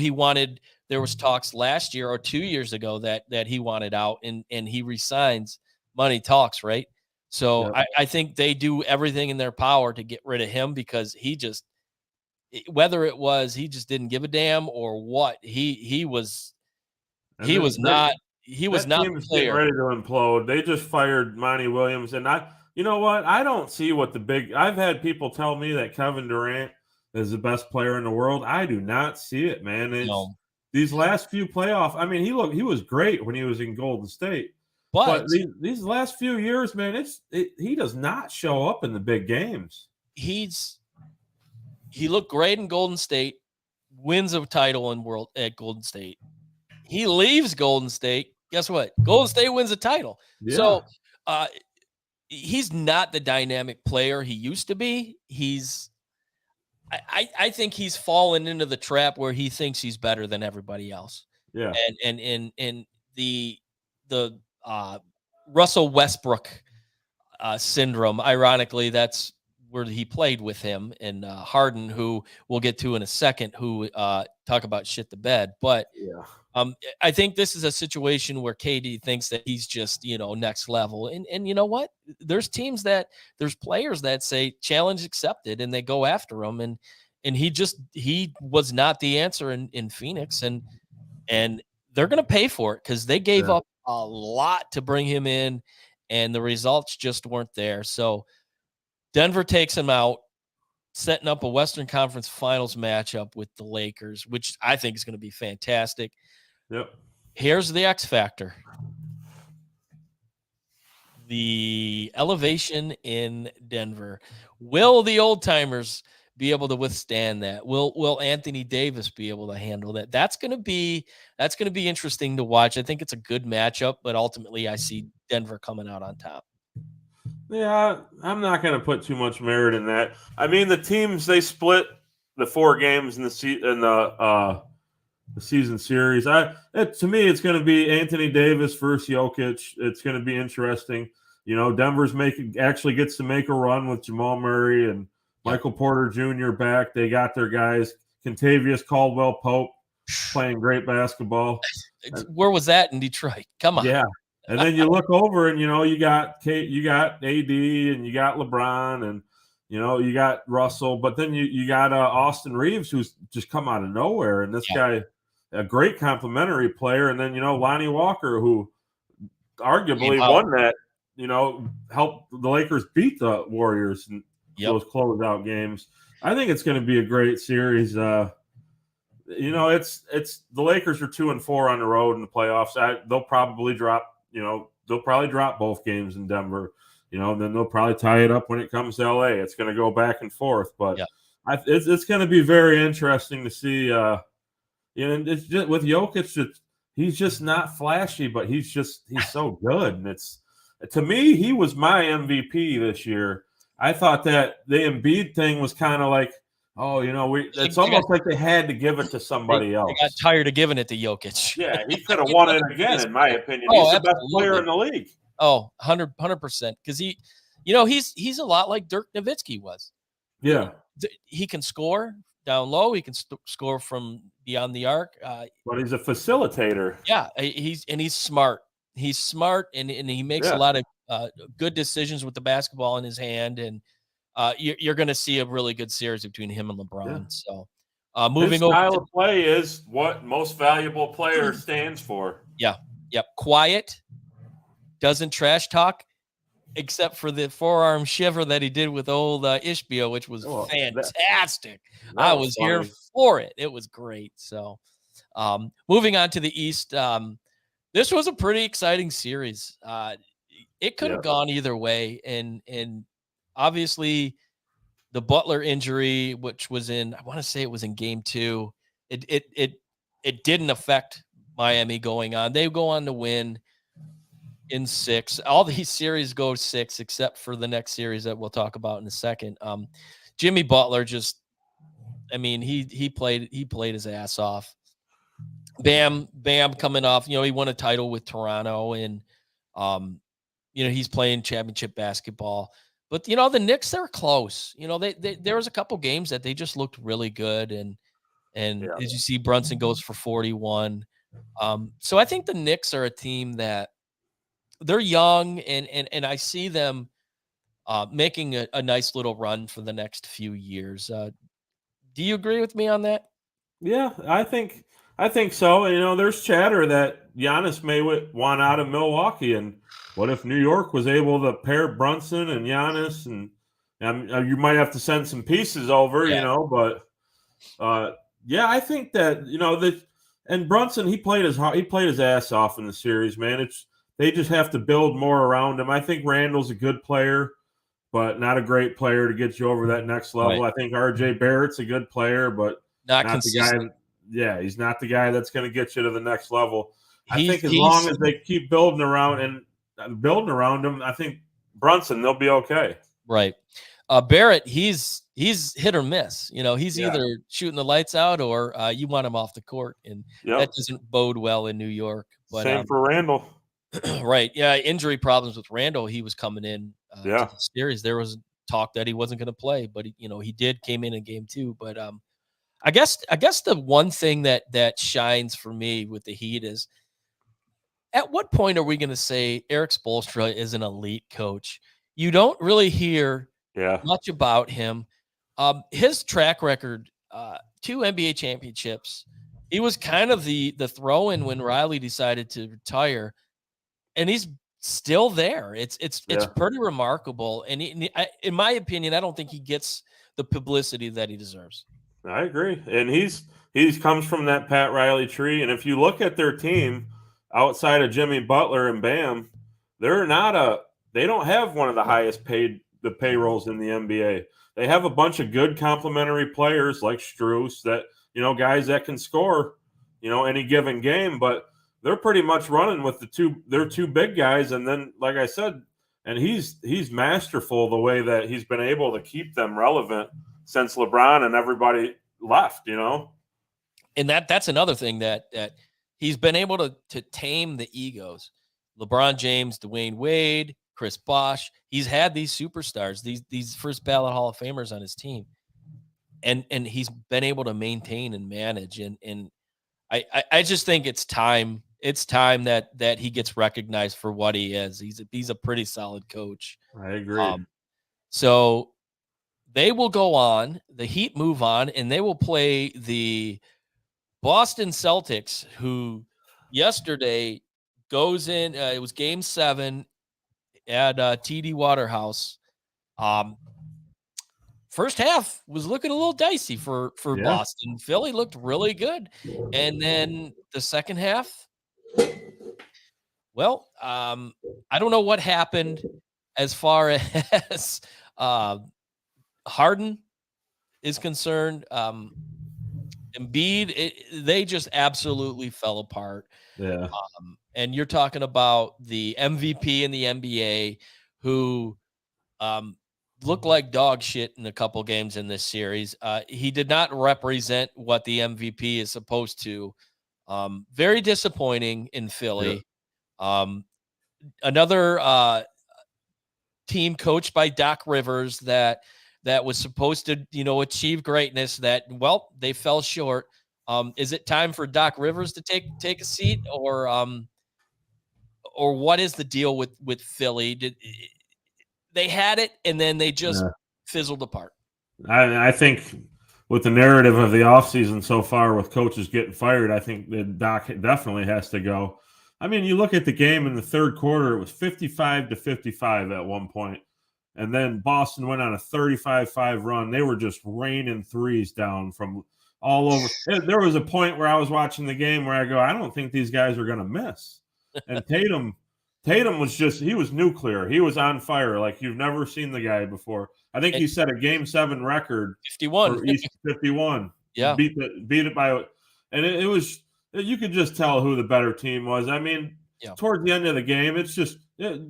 there was talks last year or 2 years ago that he wanted out and he resigns. Money talks, right? So I think they do everything in their power to get rid of him because whether it was he just didn't give a damn or what, he was not the player. Ready to implode. They just fired Monty Williams, and you know what? I don't see what I've had people tell me that Kevin Durant is the best player in the world. I do not see it, man. These last few playoff. I mean, he was great when he was in Golden State, but these last few years, man, he does not show up in the big games. He looked great in Golden State, wins a title at Golden State. He leaves Golden State. Guess what? Golden State wins a title. Yeah. So he's not the dynamic player he used to be. I think he's fallen into the trap where he thinks he's better than everybody else. Yeah. And the Russell Westbrook syndrome. Ironically, that's where he played with him, and Harden, who we'll get to in a second, who talk about shit the bed. But Yeah. I think this is a situation where KD thinks that he's just, next level. And you know what? There's players that say challenge accepted, and they go after him. And he was not the answer in Phoenix. And they're going to pay for it because they gave up a lot to bring him in, and the results just weren't there. So Denver takes him out, setting up a Western Conference Finals matchup with the Lakers, which I think is going to be fantastic. Yep. Here's the X factor. The elevation in Denver. Will the old timers be able to withstand that? Will Anthony Davis be able to handle that? That's going to be interesting to watch. I think it's a good matchup, but ultimately I see Denver coming out on top. Yeah, I'm not going to put too much merit in that. I mean, the teams, they split the 4 games in the season series. To me, it's going to be Anthony Davis versus Jokic. It's going to be interesting. Denver's actually gets to make a run with Jamal Murray and Michael Porter Jr. back. They got their guys. Contavious Caldwell-Pope playing great basketball. Where was that in Detroit? Come on. Yeah. And then you look over and, you got AD and you got LeBron and, you got Russell. But then you got Austin Reeves, who's just come out of nowhere. And this guy, a great complimentary player. And then, Lonnie Walker, who arguably won that, helped the Lakers beat the Warriors in those closeout games. I think it's going to be a great series. It's the Lakers are 2-4 on the road in the playoffs. They'll probably drop both games in Denver, and then they'll probably tie it up when it comes to LA. It's going to go back and forth, but it's going to be very interesting to see. It's just, with Jokic, he's just not flashy, but he's so good. And to me, he was my MVP this year. I thought that the Embiid thing was kind of like, it's almost like they had to give it to somebody else. They got tired of giving it to Jokic. Yeah, he could have won it again, in my opinion. He's the best player in the league. Oh, 100%. Because he's a lot like Dirk Nowitzki was. Yeah. He can score down low. He can score from beyond the arc. But he's a facilitator. Yeah, he's smart. He's smart, and he makes a lot of good decisions with the basketball in his hand. And you're going to see a really good series between him and LeBron. Yeah. So moving over. His style of play is what most valuable player stands for. Yeah. Yep. Quiet. Doesn't trash talk, except for the forearm shiver that he did with old Ishbia, which was fantastic. I was here for it. It was great. So moving on to the East. This was a pretty exciting series. It could have gone either way. And obviously the Butler injury, which was I want to say it was in game 2. It didn't affect Miami going on. They go on to win in 6. All these series go 6, except for the next series that we'll talk about in a second. Jimmy Butler he played his ass off. Bam coming off, he won a title with Toronto, and he's playing championship basketball. But the Knicks, they're close. There was a couple games that they just looked really good, and as you see, Brunson goes for 41. So I think the Knicks are a team that they're young, and I see them making a nice little run for the next few years. Do you agree with me on that? Yeah, I think so. There's chatter that Giannis may want out of Milwaukee, and what if New York was able to pair Brunson and Giannis, and you might have to send some pieces over, but I think that and Brunson, he played his ass off in the series, man. They just have to build more around him. I think Randall's a good player, but not a great player to get you over that next level. Right. I think RJ Barrett's a good player, but not the guy. Yeah, he's not the guy that's going to get you to the next level. I think as long as they keep building around him, I think Brunson, they'll be okay. Right. Barrett, he's hit or miss. He's either shooting the lights out or you want him off the court, and that doesn't bode well in New York. But, same for Randall. Right. Yeah. Injury problems with Randall. He was coming in to the series. There was talk that he wasn't going to play, but he came in game 2. But I guess the one thing that shines for me with the Heat is, at what point are we going to say Eric Spoelstra is an elite coach? You don't really hear much about him. His track record, 2 NBA championships. He was kind of the throw-in when Riley decided to retire, and he's still there. It's pretty remarkable. And in my opinion, I don't think he gets the publicity that he deserves. I agree. And he's comes from that Pat Riley tree. And if you look at their team outside of Jimmy Butler and Bam, they don't have one of the highest paid payrolls in the NBA. They have a bunch of good complementary players like Strus that, guys that can score, any given game, but they're pretty much running with their two big guys. And then, like I said, and he's masterful the way that he's been able to keep them relevant since LeBron and everybody left, And that's another thing that he's been able to tame the egos. LeBron James, Dwayne Wade, Chris Bosh. He's had these superstars, these first ballot Hall of Famers on his team. And he's been able to maintain and manage. And I just think it's time. It's time that he gets recognized for what he is. He's a pretty solid coach. I agree. So they will go on. The Heat move on, and they will play the Boston Celtics, who yesterday goes in. It was Game 7 at TD Waterhouse. First half was looking a little dicey for Boston. Philly looked really good, and then the second half, well, I don't know what happened as far as Harden is concerned. Embiid, they just absolutely fell apart. Yeah. And you're talking about the MVP in the NBA who looked like dog shit in a couple games in this series. He did not represent what the MVP is supposed to. Very disappointing in Philly. Another team coached by Doc Rivers that was supposed to, achieve greatness that, well, they fell short. Is it time for Doc Rivers to take a seat, or what is the deal with Philly? They had it and then they just fizzled apart? I think with the narrative of the offseason so far with coaches getting fired, I think that Doc definitely has to go. I mean, you look at the game in the third quarter, it was 55-55 at one point. And then Boston went on a 35-5 run. They were just raining threes down from all over. There was a point where I was watching the game where I go, I don't think these guys are going to miss. And Tatum was he was nuclear. He was on fire like you've never seen the guy before. I think he set a Game 7 record. 51. For East 51. Yeah. Beat it by – and it was – you could just tell who the better team was. I mean, towards the end of the game, it's just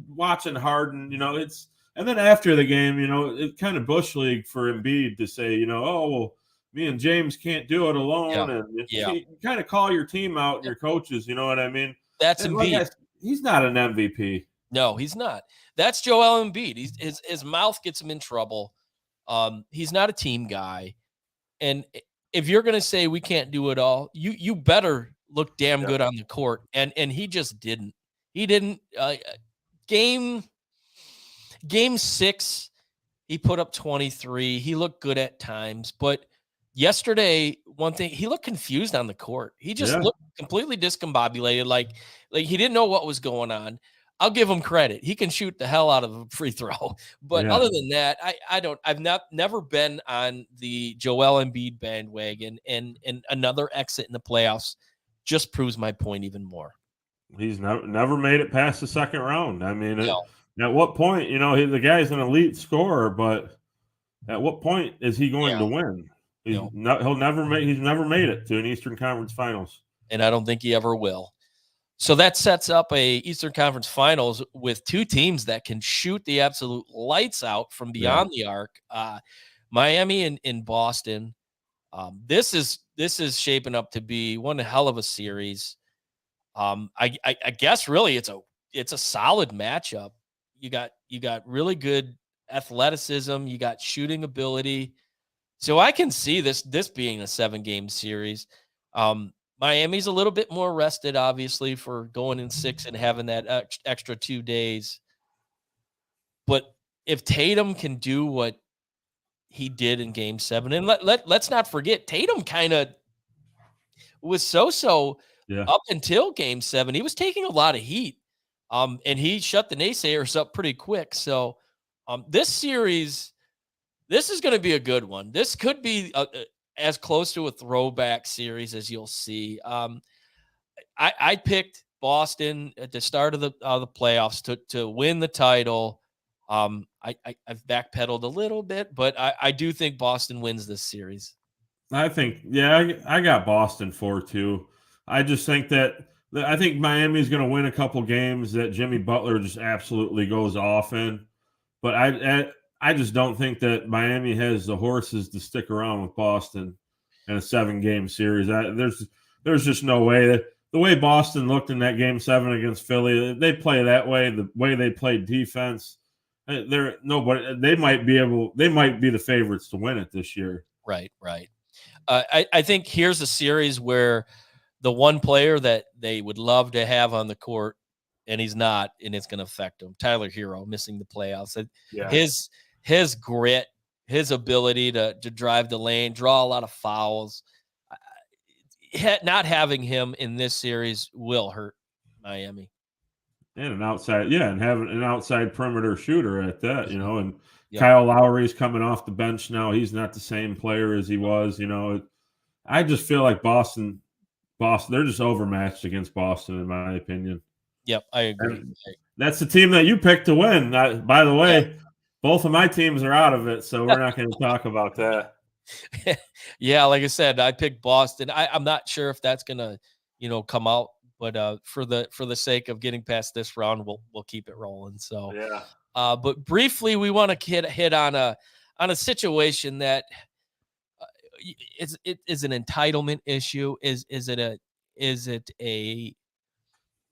watching Harden, it's – and then after the game, it's kind of bush league for Embiid to say, oh, well, me and James can't do it alone. And you kind of call your team out and your coaches, you know what I mean? That's Embiid. He's not an MVP. No, he's not. That's Joel Embiid. His mouth gets him in trouble. He's not a team guy. And if you're going to say we can't do it all, you better look damn good on the court. And he just didn't. He didn't. Game 6, he put up 23. He looked good at times, but yesterday, one thing, he looked confused on the court. He just looked completely discombobulated, like he didn't know what was going on. I'll give him credit. He can shoot the hell out of a free throw. But other than that, I've never been on the Joel Embiid bandwagon, and another exit in the playoffs just proves my point even more. He's never made it past the second round. I mean, at what point, the guy's an elite scorer, but at what point is he going to win? He's never made it to an Eastern Conference Finals. And I don't think he ever will. So that sets up a Eastern Conference Finals with two teams that can shoot the absolute lights out from beyond the arc. Miami and Boston. This is shaping up to be one hell of a series. I guess really it's a solid matchup. You got really good athleticism, you got shooting ability. So I can see this being a 7-game series. Miami's a little bit more rested, obviously, for going in 6 and having that extra 2 days. But if Tatum can do what he did in Game 7, and let's not forget, Tatum kind of was so Yeah. up until Game 7. He was taking a lot of heat, and he shut the naysayers up pretty quick. So this series, this is going to be a good one. This could be as close to a throwback series as you'll see. I picked Boston at the start of the playoffs to win the title. I've backpedaled a little bit, but I do think Boston wins this series. I think, yeah, I got Boston 4-2. I just think I think Miami's going to win a couple games that Jimmy Butler just absolutely goes off in. But I just don't think that Miami has the horses to stick around with Boston in a 7-game series. There's just no way that the way Boston looked in that Game 7 against Philly, they play that way. The way they played defense, they might be the favorites to win it this year. Right. I think here's a series where the one player that they would love to have on the court, and he's not, and it's going to affect him. Tyler Hero missing the playoffs. Yeah. His grit, his ability to drive the lane, draw a lot of fouls. Not having him in this series will hurt Miami. And and having an outside perimeter shooter at that, and Yep. Kyle Lowry's coming off the bench now. He's not the same player as he was, I just feel like Boston, they're just overmatched against Boston, in my opinion. Yep, I agree. And that's the team that you picked to win. By the way, both of my teams are out of it, so we're not going to talk about that. Yeah, like I said, I picked Boston. I'm not sure if that's going to, come out, but for the sake of getting past this round, we'll keep it rolling. So, Yeah. But briefly, we want to hit on a situation that is an entitlement issue. Is it a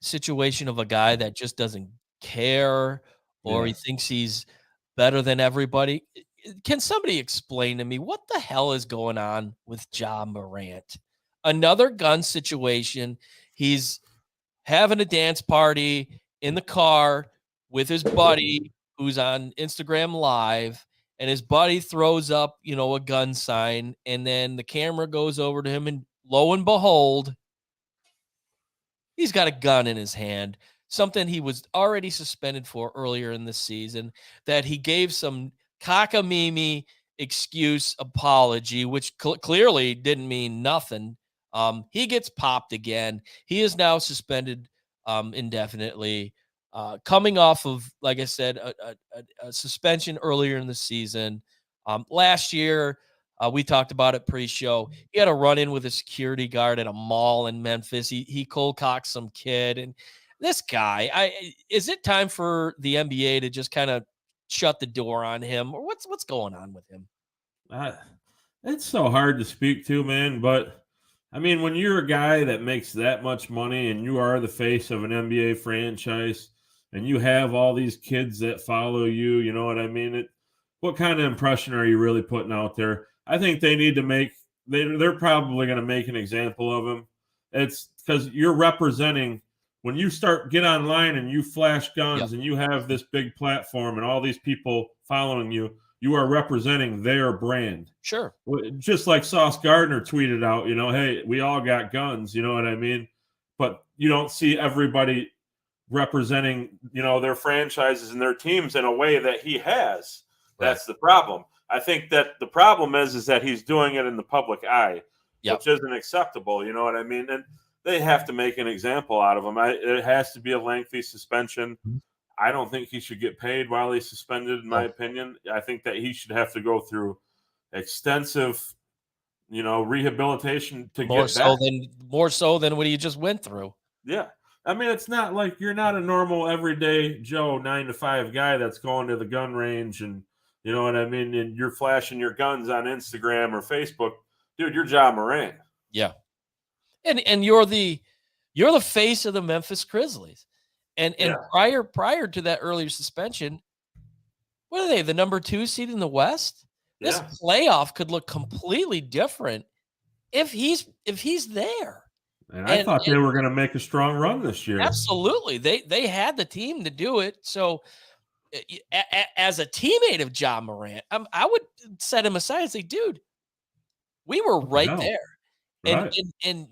situation of a guy that just doesn't care, or he thinks he's better than everybody? Can somebody explain to me what the hell is going on with Ja Morant? Another gun situation. He's having a dance party in the car with his buddy who's on Instagram Live, and his buddy throws up, a gun sign, and then the camera goes over to him, and lo and behold, he's got a gun in his hand, something he was already suspended for earlier in the season, that he gave some cockamamie excuse apology, which clearly didn't mean nothing. He gets popped again. He is now suspended indefinitely, coming off of, like I said, a suspension earlier in the season. Last year, we talked about it pre-show. He had a run-in with a security guard at a mall in Memphis. He cold-cocked some kid. And this guy, is it time for the NBA to just kind of shut the door on him? Or what's going on with him? It's so hard to speak to, man. But, I mean, when you're a guy that makes that much money and you are the face of an NBA franchise and you have all these kids that follow you, you know what I mean? What kind of impression are you really putting out there? I think they need to they're probably going to make an example of him. It's because you're representing, when you get online and you flash guns and you have this big platform and all these people following you, you are representing their brand. Sure. Just like Sauce Gardner tweeted out, hey, we all got guns, you know what I mean? But you don't see everybody representing, their franchises and their teams in a way that he has. That's the problem. I think that the problem is that he's doing it in the public eye, which isn't acceptable. You know what I mean? And they have to make an example out of him. It has to be a lengthy suspension. I don't think he should get paid while he's suspended, in my opinion. I think that he should have to go through extensive, rehabilitation to get back. More so than what he just went through. Yeah. I mean, it's not like you're not a normal everyday Joe 9-to-5 guy that's going to the gun range and, you know what I mean, and you're flashing your guns on Instagram or Facebook. Dude, you're Ja Morant. Yeah. And you're the face of the Memphis Grizzlies. And prior to that earlier suspension, What are they? The number 2 seed in the West? This Yeah. playoff could look completely different if he's there. And I thought they were going to make a strong run this year. Absolutely. They had the team to do it. So as a teammate of John Morant, I would set him aside and say, dude, we were right there. Right. And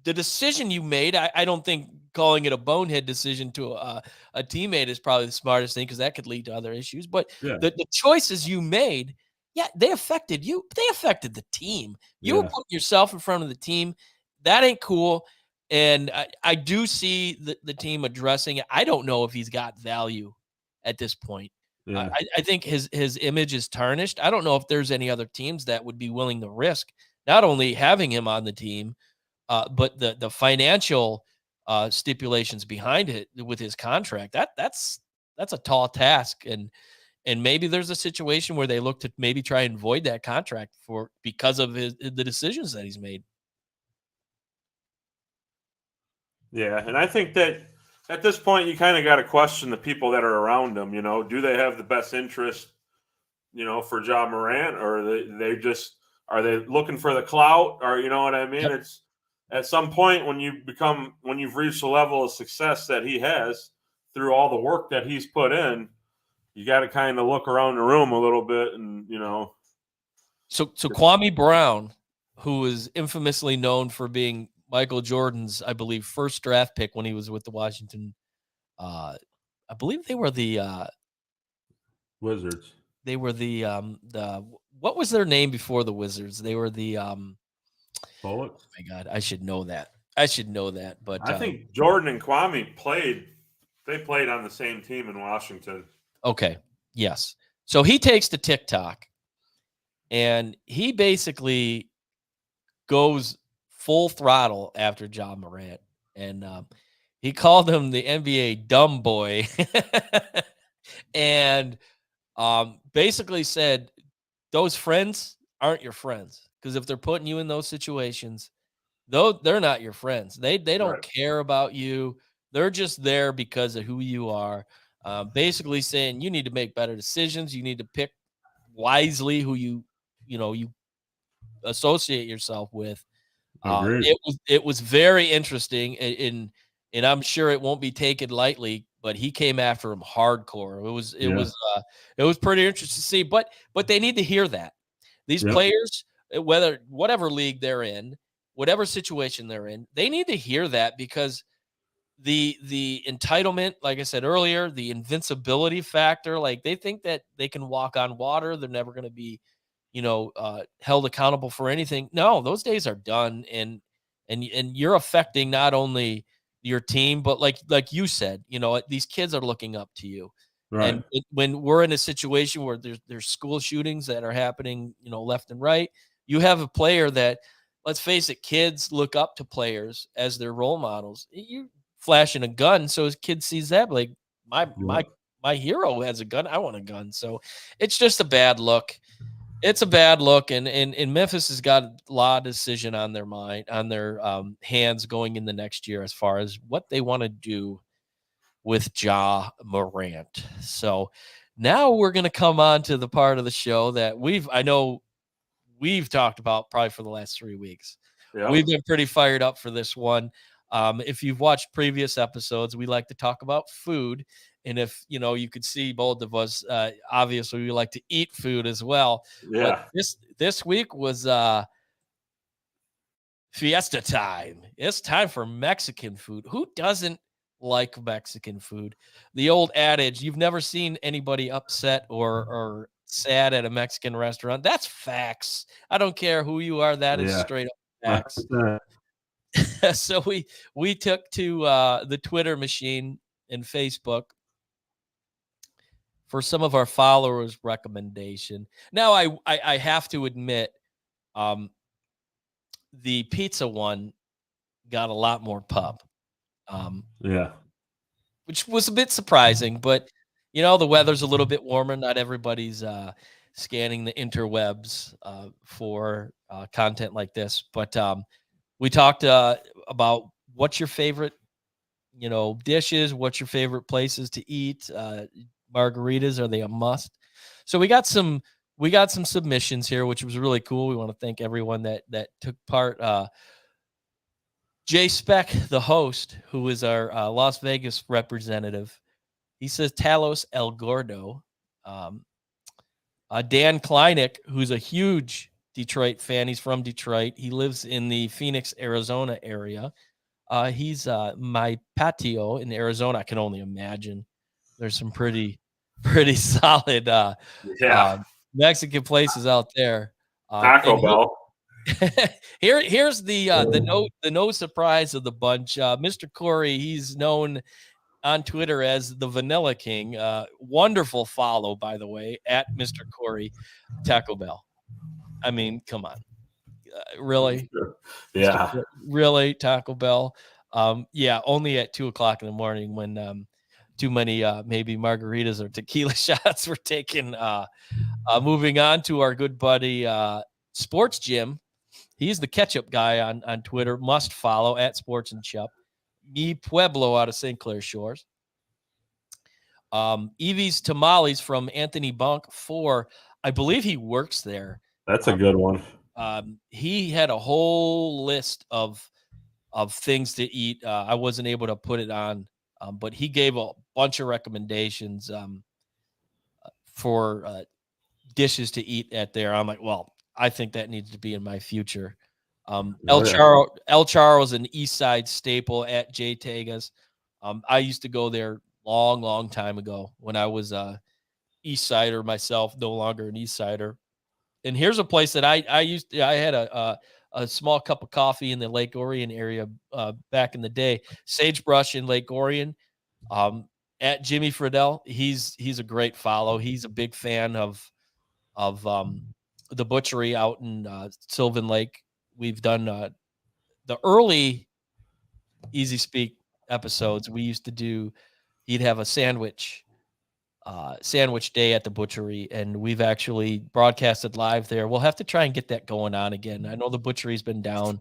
the decision you made, I don't think calling it a bonehead decision to a teammate is probably the smartest thing, because that could lead to other issues. But the choices you made, they affected you. They affected the team. You were putting yourself in front of the team. That ain't cool. And I do see the team addressing it. I don't know if he's got value at this point. Yeah. I think his image is tarnished. I don't know if there's any other teams that would be willing to risk not only having him on the team, but the financial stipulations behind it with his contract. That's a tall task. And maybe there's a situation where they look to maybe try and void that contract because of the decisions that he's made. Yeah, and I think that at this point you kind of got to question the people that are around him. Do they have the best interest, for Ja Morant, or are they looking for the clout, or you know what I mean? Yep. It's at some point when you've reached the level of success that he has through all the work that he's put in, you got to kind of look around the room a little bit, and So Kwame Brown, who is infamously known for being Michael Jordan's, I believe, first draft pick when he was with the Washington. I believe they were the Wizards. They were the what was their name before the Wizards? They were the Bullets. Oh my God, I should know that. But I think Jordan and Kwame played on the same team in Washington. Okay. Yes. So he takes to TikTok and he basically goes full throttle after John Morant. And he called him the NBA dumb boy. And basically said, those friends aren't your friends. Because if they're putting you in those situations, though, they're not your friends. They don't care about you. They're just there because of who you are. Basically saying you need to make better decisions. You need to pick wisely who you associate yourself with. It was very interesting, and I'm sure it won't be taken lightly. But he came after him hardcore. It was pretty interesting to see. But they need to hear that these players, whatever league they're in, whatever situation they're in, they need to hear that, because the entitlement, like I said earlier, the invincibility factor, like they think that they can walk on water. They're never going to be, held accountable for anything. No, those days are done. And you're affecting not only your team, but like you said, these kids are looking up to you. Right. And when we're in a situation where there's school shootings that are happening, left and right, you have a player that, let's face it, kids look up to players as their role models. You flashing a gun, so his kid sees that, like my hero has a gun, I want a gun. So it's just a bad look. It's a bad look, and Memphis has got a lot of decision on their mind, on their hands going in the next year as far as what they want to do with Ja Morant. So now we're going to come on to the part of the show that I know we've talked about probably for the last 3 weeks. Yeah. We've been pretty fired up for this one. If you've watched previous episodes, we like to talk about food. And if, you could see both of us, obviously we like to eat food as well. Yeah. But this week was fiesta time. It's time for Mexican food. Who doesn't like Mexican food? The old adage, you've never seen anybody upset or sad at a Mexican restaurant. That's facts. I don't care who you are. That is straight up facts. So we took to the Twitter machine and Facebook for some of our followers' recommendation. Now I have to admit, the pizza one got a lot more pub. Which was a bit surprising, but the weather's a little bit warmer. Not everybody's scanning the interwebs for content like this. But we talked about what's your favorite, dishes, what's your favorite places to eat. margaritas? Are they a must? So we got some submissions here, which was really cool. We want to thank everyone that took part. Jay Speck, the host, who is our Las Vegas representative, he says Talos El Gordo. Dan Kleinick, who's a huge Detroit fan. He's from Detroit. He lives in the Phoenix, Arizona area. He's my patio in Arizona. I can only imagine. There's some pretty solid Yeah. Mexican places out there. Taco Bell. Here's the no surprise of the bunch. Mr. Corey, he's known on Twitter as the Vanilla King. Wonderful follow, by the way, at Mr. Corey. Taco Bell. I mean, come on. Really? Yeah. Really, Taco Bell? Yeah, only at 2:00 in the morning when too many maybe margaritas or tequila shots were taken. Moving on to our good buddy Sports Jim. He's the ketchup guy on Twitter. Must follow at Sports and Chup. Mi Pueblo out of St. Clair Shores. Evie's Tamales from Anthony Bunk 4. I believe he works there. That's a good one. He had a whole list of things to eat. I wasn't able to put it on, but he gave a bunch of recommendations for dishes to eat at there. I'm like, well, I think that needs to be in my future. El Charro is an East Side staple at J Tegas. I used to go there long time ago when I was East Sider myself, no longer an East Sider. And here's a place that I had a small cup of coffee in the Lake Orion area back in the day. Sagebrush in Lake Orion. At Jimmy Friedel, he's a great follow. He's a big fan of the butchery out in Sylvan Lake. We've done the early Easyspeak episodes. We used to do. He'd have a sandwich day at the butchery, and we've actually broadcasted live there. We'll have to try and get that going on again. I know the butchery's been down,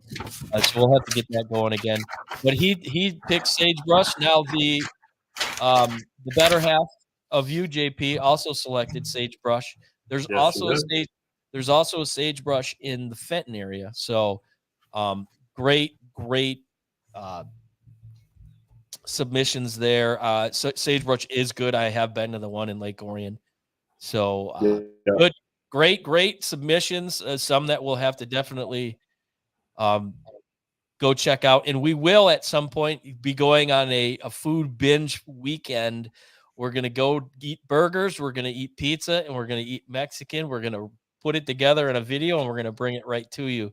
so we'll have to get that going again. But he picked Sagebrush. Now the better half of you, JP, also selected Sagebrush. There's also a Sagebrush in the Fenton area. So great submissions there. Sagebrush is good. I have been to the one in Lake Orion. So good, great submissions. Some that we'll have to definitely go check out. And we will at some point be going on a food binge weekend. We're going to go eat burgers. We're going to eat pizza, and we're going to eat Mexican. We're going to put it together in a video, and we're going to bring it right to you.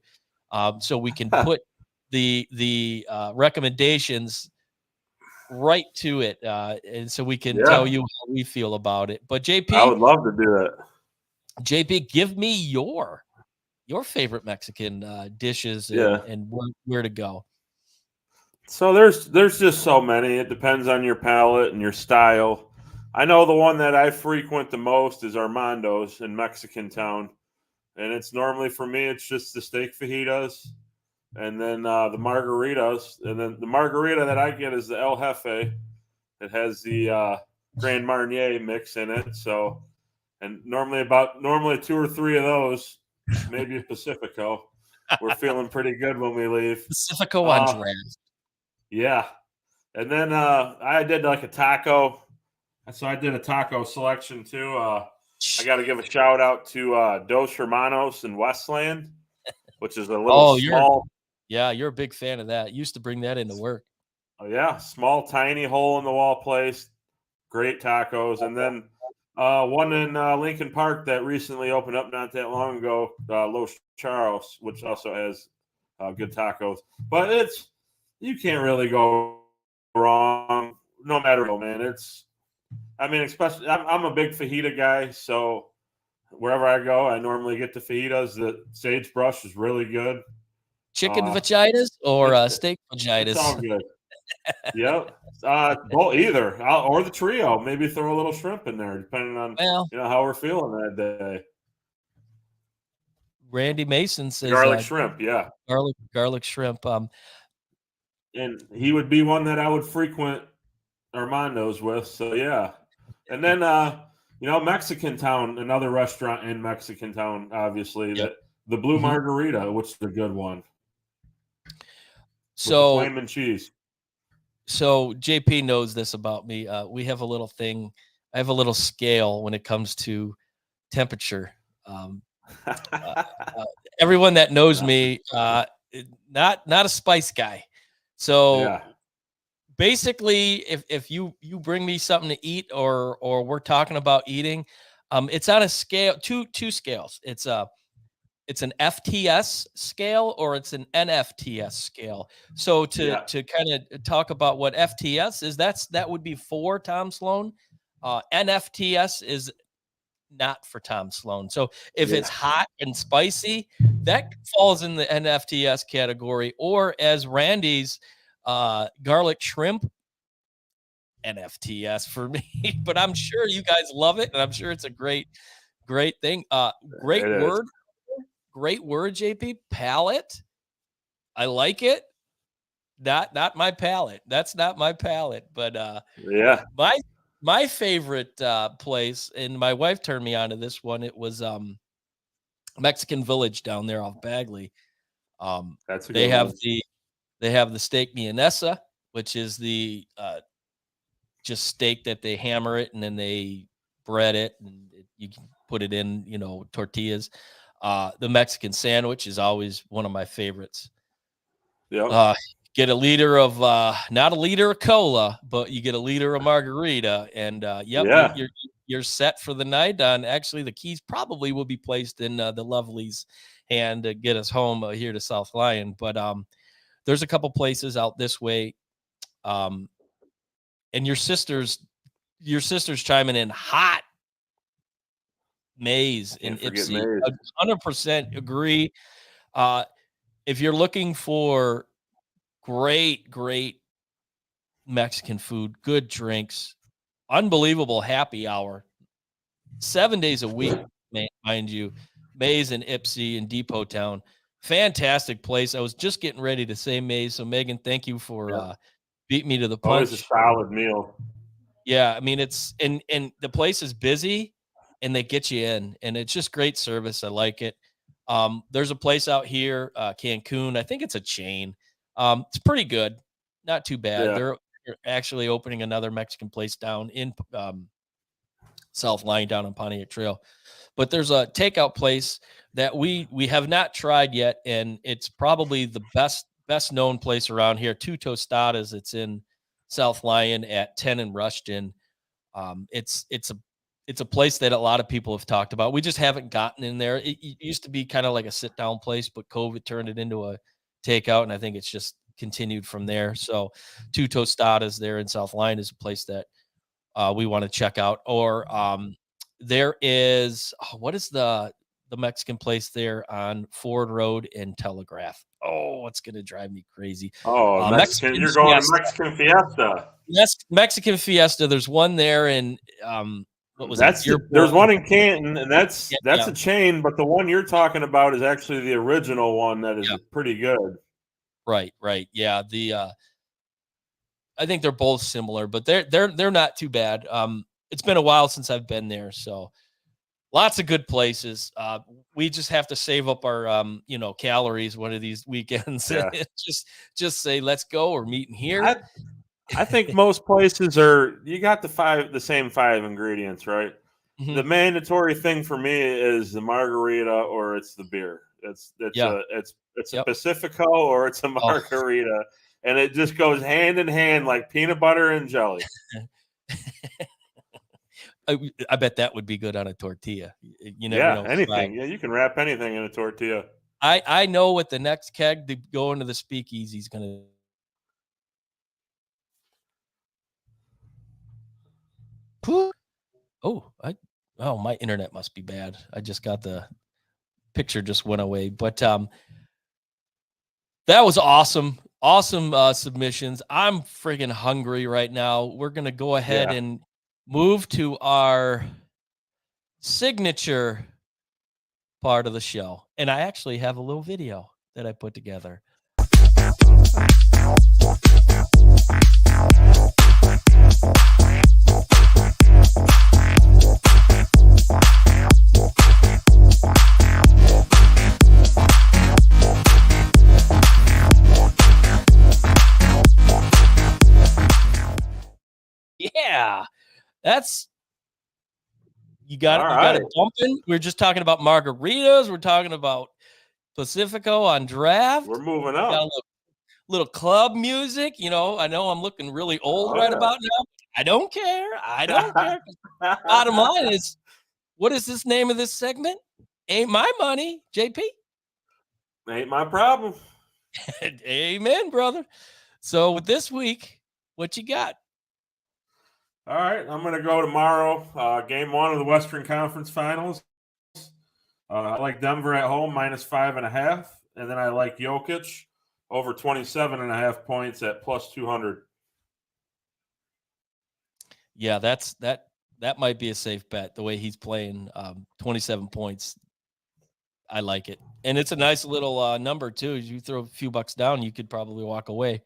So we can put the recommendations right to it, and so we can tell you how we feel about it. But JP, I would love to do that. JP, give me your favorite Mexican dishes and where to go. So there's just so many. It depends on your palate and your style. I know the one that I frequent the most is Armando's in Mexican Town, and it's normally for me it's just the steak fajitas. And then the margaritas, and then the margarita that I get is the El Jefe. It has the Grand Marnier mix in it. So, and normally 2 or 3 of those, maybe a Pacifico. We're feeling pretty good when we leave. Pacifico on draft. Yeah, and then I did like a taco. So I did a taco selection too. I got to give a shout out to Dos Hermanos in Westland, which is a little small. Yeah, you're a big fan of that. Used to bring that into work. Oh, yeah. Small, tiny hole-in-the-wall place. Great tacos. And then one in Lincoln Park that recently opened up not that long ago, Los Charros, which also has good tacos. But you can't really go wrong no matter what, man. Especially I'm a big fajita guy, so wherever I go, I normally get the fajitas. The Sagebrush is really good. Chicken vaginas or steak vaginas? It's all good. Yep. Either. Or the trio. Maybe throw a little shrimp in there, depending on how we're feeling that day. Randy Mason says garlic shrimp, yeah. Garlic shrimp. And he would be one that I would frequent Armando's with. So yeah. And then Mexican Town, another restaurant in Mexican Town, obviously, that the Blue Margarita, which is a good one. So with the flaming cheese. So JP knows this about me. We have a little thing. I have a little scale when it comes to temperature. Everyone that knows me, not a spice guy. So basically, if you bring me something to eat or we're talking about eating, it's on a scale, two scales. It's an FTS scale or it's an NFTS scale. So to kind of talk about what FTS is, that would be for Tom Sloan. NFTS is not for Tom Sloan. So if it's hot and spicy, that falls in the NFTS category, or as Randy's garlic shrimp, NFTS for me. But I'm sure you guys love it, and I'm sure it's a great thing. Great word. Great word, JP. Palate. I like it. Not my palate. That's not my palate. But my favorite place, and my wife turned me on to this one. It was Mexican Village down there off Bagley. That's a they good have one. they have the steak milanesa, which is the just steak that they hammer it and then they bread it and you can put it in tortillas. The Mexican sandwich is always one of my favorites. Get a liter of not a liter of cola, but you get a liter of margarita, and you're set for the night. And actually, the keys probably will be placed in the Lovely's hand to get us home here to South Lyon. But there's a couple places out this way, and your sister's chiming in hot. Maze in Ipsy, 100% agree. If you're looking for great Mexican food, good drinks, unbelievable happy hour, 7 days a week, mind you, Maze in Ipsy and Depot Town, fantastic place. I was just getting ready to say Maze, so Megan, thank you for beating me to the punch. Always a solid meal. Yeah, I mean it's and the place is busy. And they get you in, and it's just great service. I like it. There's a place out here, Cancun. I think it's a chain. It's pretty good, not too bad. They're actually opening another Mexican place down in South Lyon, down on Pontiac Trail. But there's a takeout place that we have not tried yet, and it's probably the best known place around here. Two Tostadas. It's in South Lyon at 10 and Rushton. It's a place that a lot of people have talked about. We just haven't gotten in there. It used to be kind of like a sit-down place, but COVID turned it into a takeout, and I think it's just continued from there. So Two Tostadas there in South Lyon is a place that we want to check out. Or there is, what is the Mexican place there on Ford Road and Telegraph? Oh, it's going to drive me crazy. Oh, Mexican. You're going to Mexican Fiesta. Yes, Mexican Fiesta. There's one there in what was that? There's one in Canton, and that's a chain, but the one you're talking about is actually the original one that is pretty good. Right. Yeah, I think they're both similar, but they're not too bad. It's been a while since I've been there, so lots of good places. We just have to save up our calories one of these weekends. just say let's go. We're meeting here. I think most places you got the same 5 ingredients, right? Mm-hmm. The mandatory thing for me is the margarita or it's the beer. It's a Pacifico or it's a margarita, and it just goes hand in hand like peanut butter and jelly. I bet that would be good on a tortilla. You never know. Anything. Yeah, you can wrap anything in a tortilla. I know what the next keg to go into the speakeasy is going to. My internet must be bad. I just got the picture just went away, but that was awesome. Awesome submissions. I'm friggin' hungry right now. We're going to go ahead and move to our signature part of the show. And I actually have a little video that I put together. That's you All got it right. bumping. We're just talking about margaritas. We're talking about Pacifico on draft. We're moving We got a up. little club music. You know, I know I'm looking really old right about now. I don't care. I don't care. Bottom line is, what is this name of this segment? Ain't my money, JP. Ain't my problem. Amen, brother. So with this week, what you got? All right, I'm going to go tomorrow. Game 1 of the Western Conference Finals. I like Denver at home -5.5, and then I like Jokic over 27.5 points at +200. Yeah, that might be a safe bet. The way he's playing, 27 points, I like it, and it's a nice little number too. You throw a few bucks down, you could probably walk away.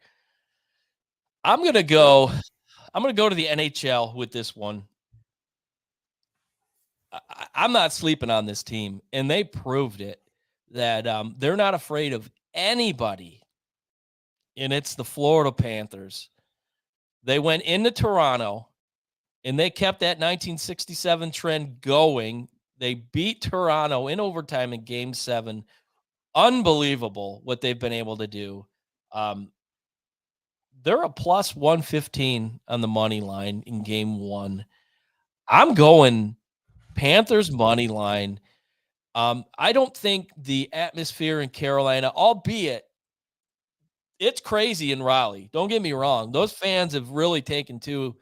I'm gonna go. I'm gonna go to the NHL with this one. I'm not sleeping on this team, and they proved it that they're not afraid of anybody, and it's the Florida Panthers. They went into Toronto, and they kept that 1967 trend going. They beat Toronto in overtime in Game 7. Unbelievable what they've been able to do. They're a plus 115 on the money line in Game 1. I'm going Panthers money line. I don't think the atmosphere in Carolina, albeit it's crazy in Raleigh. Don't get me wrong; those fans have really taken to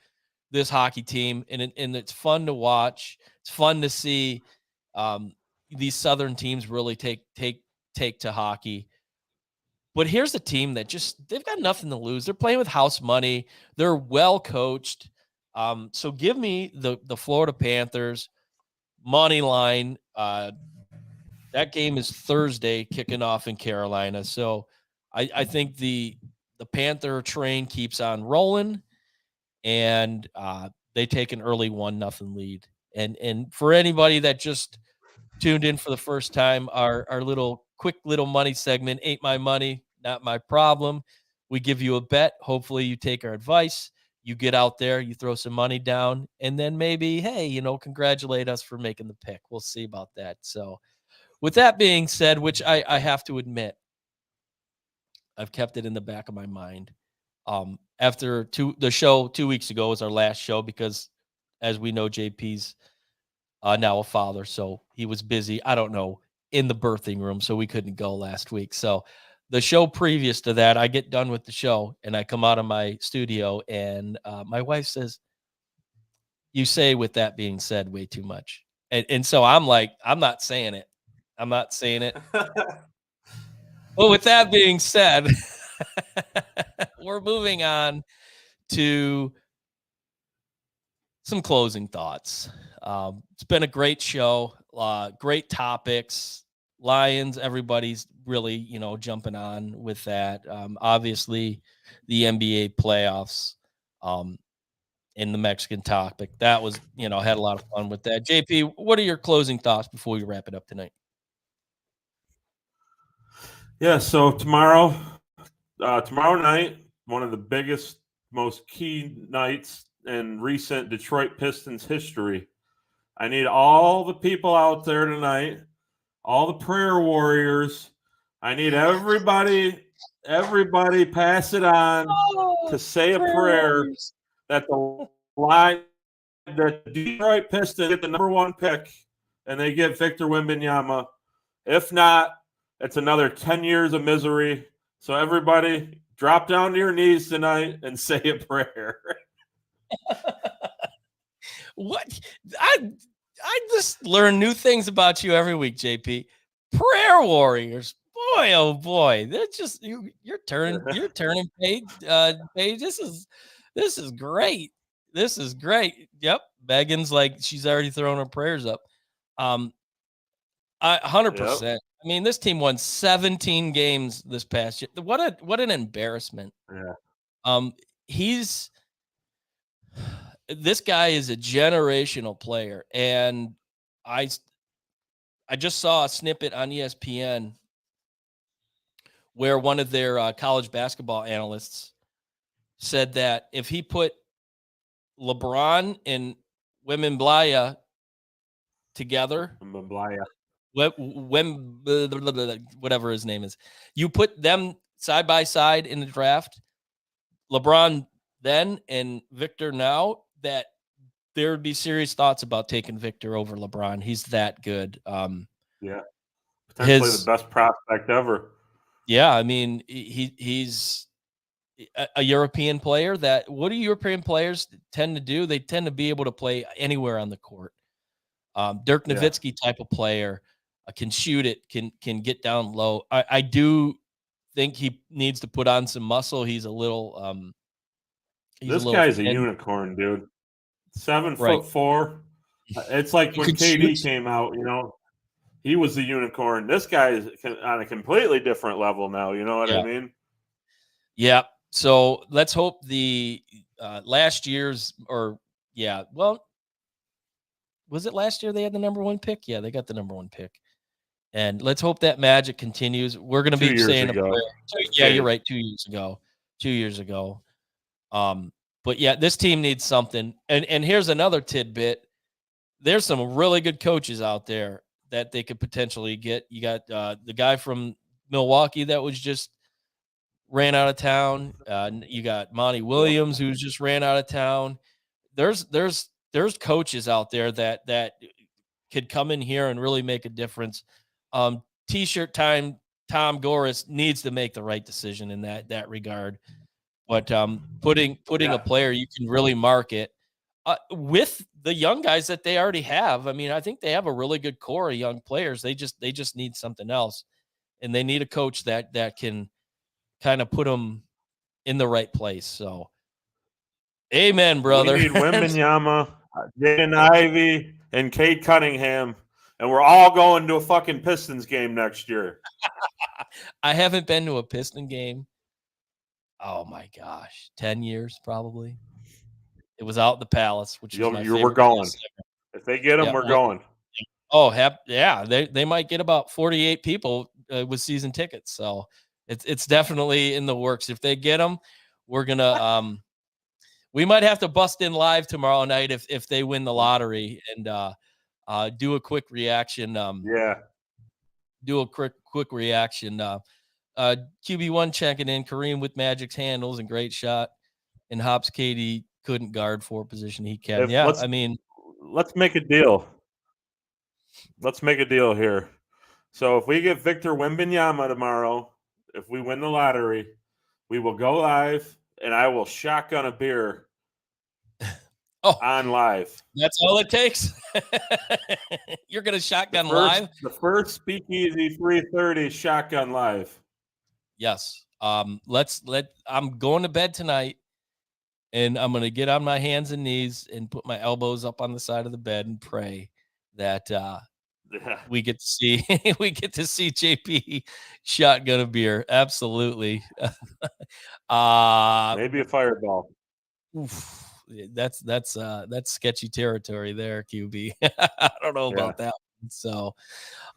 this hockey team, and it's fun to watch. It's fun to see these Southern teams really take to hockey. But here's a team that they've got nothing to lose. They're playing with house money. They're well coached. So give me the Florida Panthers money line. That game is Thursday, kicking off in Carolina. So I think the Panther train keeps on rolling, and they take an early 1-0 lead. And for anybody that just tuned in for the first time, our quick little money segment, Ain't My Money, Not My Problem. We give you a bet. Hopefully you take our advice. You get out there, you throw some money down, and then maybe, hey, congratulate us for making the pick. We'll see about that. So with that being said, which I have to admit, I've kept it in the back of my mind. After the show 2 weeks ago was our last show because, as we know, JP's now a father, so he was busy. I don't know, in the birthing room, so we couldn't go last week. So the show previous to that, I get done with the show and I come out of my studio, and my wife says, "You say, with that being said, way too much." And so I'm like, I'm not saying it. I'm not saying it. Well, with that being said, we're moving on to some closing thoughts. It's been a great show, great topics. Lions, everybody's really, jumping on with that. Obviously, the NBA playoffs, in the Mexican topic. That was, had a lot of fun with that. JP, what are your closing thoughts before we wrap it up tonight? Yeah, so tomorrow night, one of the biggest, most key nights in recent Detroit Pistons history. I need all the people out there tonight, all the prayer warriors. I need everybody pass it on to say a prayer that the Detroit Pistons get the number 1 pick and they get Victor Wembanyama. If not, it's another 10 years of misery. So everybody, drop down to your knees tonight and say a prayer. What? I just learn new things about you every week, JP. Prayer warriors. Boy, oh boy. They're just you're turning page. This is great. This is great. Yep. Megan's like she's already thrown her prayers up. 100%. Yep. I mean, this team won 17 games this past year. What an embarrassment. Yeah. This guy is a generational player, and I just saw a snippet on ESPN where one of their college basketball analysts said that if he put LeBron in Wemblaya together, Blaya. whatever his name is, you put them side by side in the draft, LeBron then and Victor now, that there would be serious thoughts about taking Victor over LeBron. He's that good. Yeah. Potentially the His best prospect ever. Yeah, I mean, he's a European player. That what do European players tend to do? They tend to be able to play anywhere on the court. Dirk Yeah. Nowitzki type of player, can shoot it, can get down low. I do think he needs to put on some muscle. He's a little This guy's a thin. unicorn, dude. 7 Right. foot 4. It's like He when can KD shoot. came out, he was the unicorn. This guy is on a completely different level now. You know what I Yeah. mean? Yeah. So let's hope the last year's was it last year they had the number 1 pick? Yeah, they got the number 1 pick. And let's hope that magic continues. We're going to 2 be years saying a ago. prayer. Yeah, you're right. 2 years ago. 2 years ago. But yeah, this team needs something. And here's another tidbit. There's some really good coaches out there that they could potentially get. You got the guy from Milwaukee that was just ran out of town. You got Monty Williams who's just ran out of town. There's coaches out there that could come in here and really make a difference. T-shirt time. Tom Goris needs to make the right decision in that regard. But putting a player you can really market with the young guys that they already have. I mean, I think they have a really good core of young players. They just need something else, and they need a coach that can kind of put them in the right place. So, amen, brother. We need Wembanyama, Jaden Ivey, and Cade Cunningham, and we're all going to a fucking Pistons game next year. I haven't been to a Piston game. Oh my gosh, 10 years probably. It was out at the Palace, which is my favorite. We're going. If they get them, we're going. Oh, yeah, they might get about 48 people with season tickets. So it's definitely in the works. If they get them, we're gonna we might have to bust in live tomorrow night if they win the lottery and do a quick reaction. Do a quick reaction. QB1 checking in. Kareem with Magic's handles and great shot. And Hops Katie couldn't guard for position he can. I mean, let's make a deal. Let's make a deal here. So if we get Victor Wembanyama tomorrow, if we win the lottery, we will go live and I will shotgun a beer on live. That's all it takes. You're going to shotgun live? The first Speakeasy 330 shotgun live. Yes. I'm going to bed tonight and I'm going to get on my hands and knees and put my elbows up on the side of the bed and pray that we get to see JP shotgun a beer. Absolutely. Maybe a fireball. Oof, that's sketchy territory there, QB. I don't know about that one. So,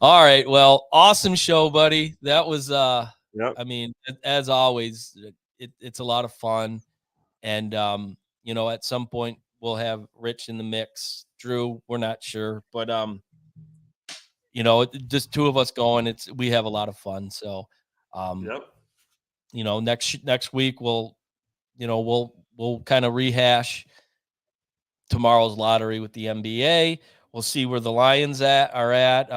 all right. Well, awesome show, buddy. That was I mean, as always, it's a lot of fun. And at some point we'll have Rich in the mix. Drew, we're not sure, but just two of us going, we have a lot of fun. So next week we'll kind of rehash tomorrow's lottery with the NBA. We'll see where the Lions are at.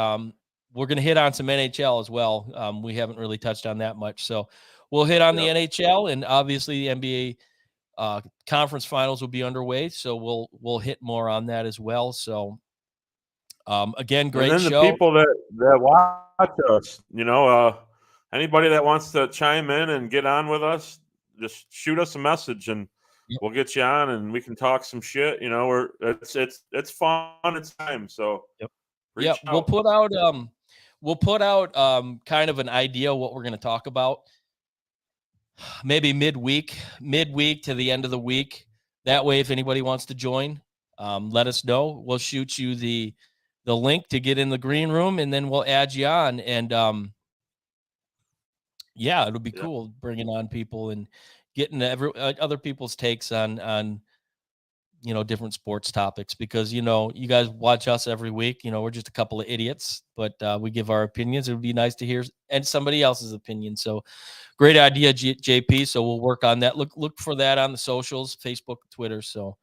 We're going to hit on some NHL as well. We haven't really touched on that much. So we'll hit on the NHL, and obviously the NBA conference finals will be underway. So we'll hit more on that as well. So again, great show. And then the people that watch us, anybody that wants to chime in and get on with us, just shoot us a message and we'll get you on and we can talk some shit. It's fun. It's time. So yeah, we'll put out kind of an idea what we're going to talk about. Maybe midweek to the end of the week. That way, if anybody wants to join, let us know. We'll shoot you the link to get in the green room, and then we'll add you on. And it'll be cool bringing on people and getting other people's takes on different sports topics, because, you guys watch us every week. We're just a couple of idiots, but we give our opinions. It would be nice to hear and somebody else's opinion. So great idea, JP. So we'll work on that. Look for that on the socials, Facebook, Twitter. So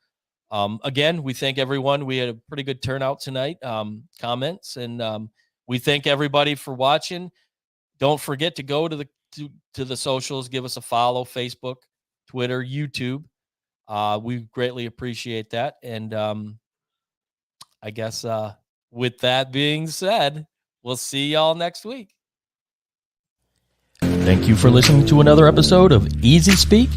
again, we thank everyone. We had a pretty good turnout tonight, comments, and we thank everybody for watching. Don't forget to go to the socials, give us a follow, Facebook, Twitter, YouTube. We greatly appreciate that. And I guess with that being said, we'll see y'all next week. Thank you for listening to another episode of Easyspeak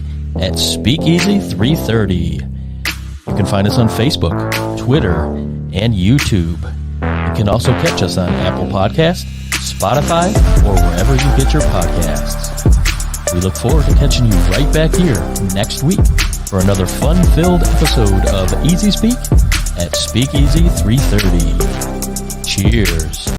at Speakeasy 330. You can find us on Facebook, Twitter, and YouTube. You can also catch us on Apple Podcasts, Spotify, or wherever you get your podcasts. We look forward to catching you right back here next week for another fun-filled episode of Easyspeak at Speakeasy 330. Cheers.